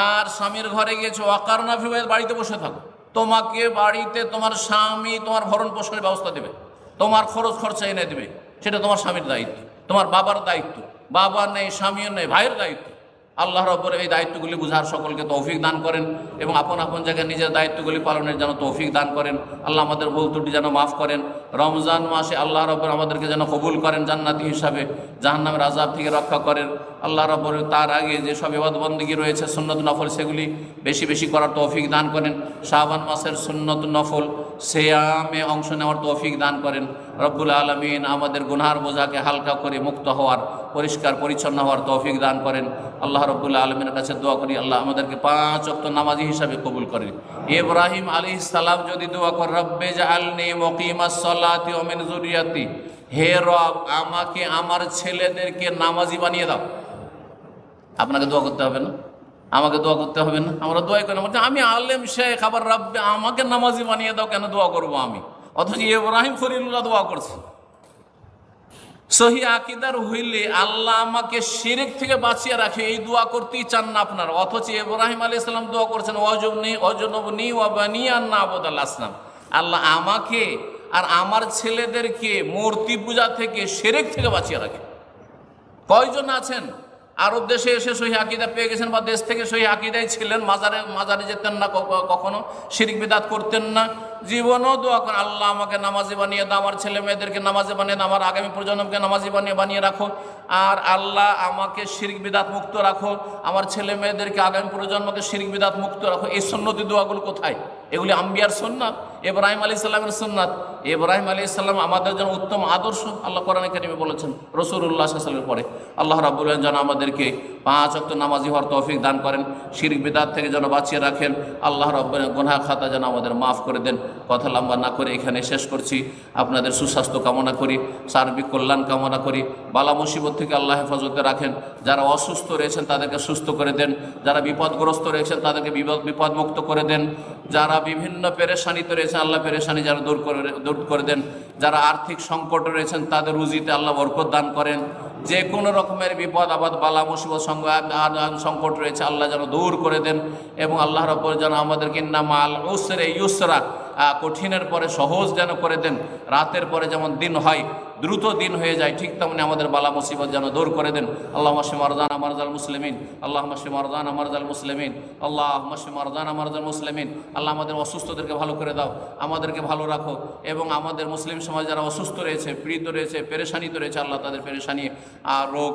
আর স্বামীর ঘরে গিয়েছো, ওয়াকারনা ফি বুয়ুতিকুম, বাড়িতে বসে থাকো। তোমাকে বাড়িতে তোমার স্বামী তোমার ভরণ পোষণের ব্যবস্থা দেবে, তোমার খরচ খরচা এনে দেবে, সেটা তোমার স্বামীর দায়িত্ব, তোমার বাবার দায়িত্ব। বাবার নেই, স্বামীর নেই, ভাইয়ের দায়িত্ব। আল্লাহ রাব্বুল এই দায়িত্বগুলি বুঝার সকলকে তৌফিক দান করেন এবং আপন আপন জায়গায় নিজের দায়িত্বগুলি পালনের যেন তৌফিক দান করেন। আল্লাহ আমাদের ভুল ত্রুটি যেন মাফ করেন। রমজান মাসে আল্লাহ রাব্বুল আমাদেরকে যেন কবুল করেন জান্নাতি হিসাবে, জাহান্নামের আযাব থেকে রক্ষা করেন। আল্লাহ রাব্বুল তার আগে যে সব ইবাদত বন্দেগী রয়েছে সুন্নত নফল, সেগুলি বেশি বেশি করার তৌফিক দান করেন। শাবান মাসের সুন্নত নফল সিয়ামে অংশ নেওয়ার তৌফিক দান করেন। রব্বুল আলামিন আমাদের গুনার বোঝাকে হালকা করে মুক্ত হওয়ার, পরিষ্কার পরিচ্ছন্ন হওয়ার তৌফিক দান করেন। আল্লাহ রব্বুল আলমীর কাছে দোয়া করি আল্লাহ আমাদেরকে 5 ওয়াক্ত নামাজি হিসাবে কবুল করেন। ইব্রাহিম আলাইহিস সালাম যদি দোয়া করেন, রব্বে জাআলনি মুকিমাস সালাতি ওয়া মিন যুররিয়াতি, হে রব আমাকে আমার ছেলেদেরকে নামাজি বানিয়ে দাও। আপনাকে দোয়া করতে হবে না, আমাকে দোয়া করতে হবে না, আমরা দোয়া করি। আমি আলেম শেখ, আবার রব্বে আমাকে নামাজি বানিয়ে দাও, কেন দোয়া করবো আমি? অথচ ইব্রাহিম খলিলুল্লাহ দোয়া করছে। সহি আকীদার হইলে আল্লাহ আমাকে শিরক থেকে বাঁচিয়ে রাখে, এই দোয়া করতেই চান না আপনার। অথচ ইব্রাহিম আলাইহিস সালাম দোয়া করছেন, ওয়াজনুবনি ওয়া বানিয়া আন না'বুদাল আসনাম, আল্লাহ আমাকে আর আমার ছেলেদেরকে মূর্তি পূজা থেকে, শিরক থেকে বাঁচিয়ে রাখে। কয়জন আছেন আরব দেশে এসে সহি আকীদা পেয়ে গেছেন, বা দেশ থেকে সহি আকীদায় ছিলেন, মাজারে যেতেন না, কখনো শিরক বিদআত করতেন না, জীবনও দোয়া করেন আল্লাহ আমাকে নামাজি বানিয়ে দাও, আমার ছেলে মেয়েদেরকে নামাজি বানিয়ে দাও, আমার আগামী প্রজন্মকে নামাজি বানিয়ে রাখো, আর আল্লাহ আমাকে শিরক বিদআত মুক্ত রাখো, আমার ছেলে মেয়েদেরকে আগামী প্রজন্মকে শিরক বিদআত মুক্ত রাখো। এই সুন্নতি দোয়াগুলো কোথায়? এগুলি আম্বিয়ার সুন্নাত, ইব্রাহিম আলাইহিস সালামের সুন্নাত। ইব্রাহিম আলাইহিস সালাম আমাদের জন্য উত্তম আদর্শ, আল্লাহ কোরআনে কারিমে বলেছেন। রাসূলুল্লাহ সাল্লাল্লাহু আলাইহি ওয়াসাল্লামের পরে আল্লাহ রাব্বুল আলামিন যেন আমাদেরকে 5 ওয়াক্ত নামাজি হওয়ার তৌফিক দান করেন, শিরক বিদআত থেকে যেন বাঁচিয়ে রাখেন। আল্লাহ রাব্বুল আলামিন গুনাহ খাতা যেন আমাদের মাফ করে দেন। কথা লম্বা না করে এখানে শেষ করছি। আপনাদের সুস্বাস্থ্য কামনা করি, সার্বিক কল্যাণ কামনা করি, বালা মুসিবত থেকে আল্লাহ হেফাজতে রাখেন। যারা অসুস্থ রয়েছেন তাদেরকে সুস্থ করে দেন, যারা বিপদগ্রস্ত রয়েছেন তাদেরকে বিপদ মুক্ত করে দেন, যারা বিভিন্ন পেরেশানিতে রয়েছেন আল্লাহ পেরেশানি যারা দূর করে দেন, যারা আর্থিক সংকট রয়েছেন তাদের রুজিতে আল্লাহ বরকত দান করেন। যে কোনো রকমের বিপদ আপদ বালা মুসিবত সংকট রয়েছে আল্লাহ যেন দূর করে দেন, এবং আল্লাহ রাব্বুল যেন আমাদেরকে ইন্না মাল উসরি ইউসরা, কঠিনের পরে সহজ যেন করে দেন। রাতের পরে যেমন দিন হয়, দ্রুত দিন হয়ে যায়, ঠিক তেমনি আমাদের বালা মুসিবত যেন দূর করে দেন। আল্লাহুম্মা শফি মারদানা মারদাল মুসলিমিন, আল্লাহুম্মা শফি মারদানা মারদাল মুসলিমিন, আল্লাহুম্মা শফি মারদানা মারদাল মুসলিমিন। আল্লাহ আমাদের অসুস্থদেরকে ভালো করে দাও, আমাদেরকে ভালো রাখো, এবং আমাদের মুসলিম সমাজ যারা অসুস্থ রয়েছে, পীড়িত রয়েছে, পেরেশানিতে রয়েছে, আল্লাহ তাদের পেরেশানি আর রোগ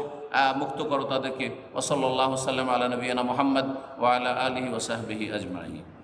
মুক্ত করো তাদেরকে। ওয়া সাল্লাল্লাহু সাল্লাম আলা নবিয়িনা মুহাম্মদ ওয়া আলা আলিহি ওয়া সাহবিহি আজমাইন।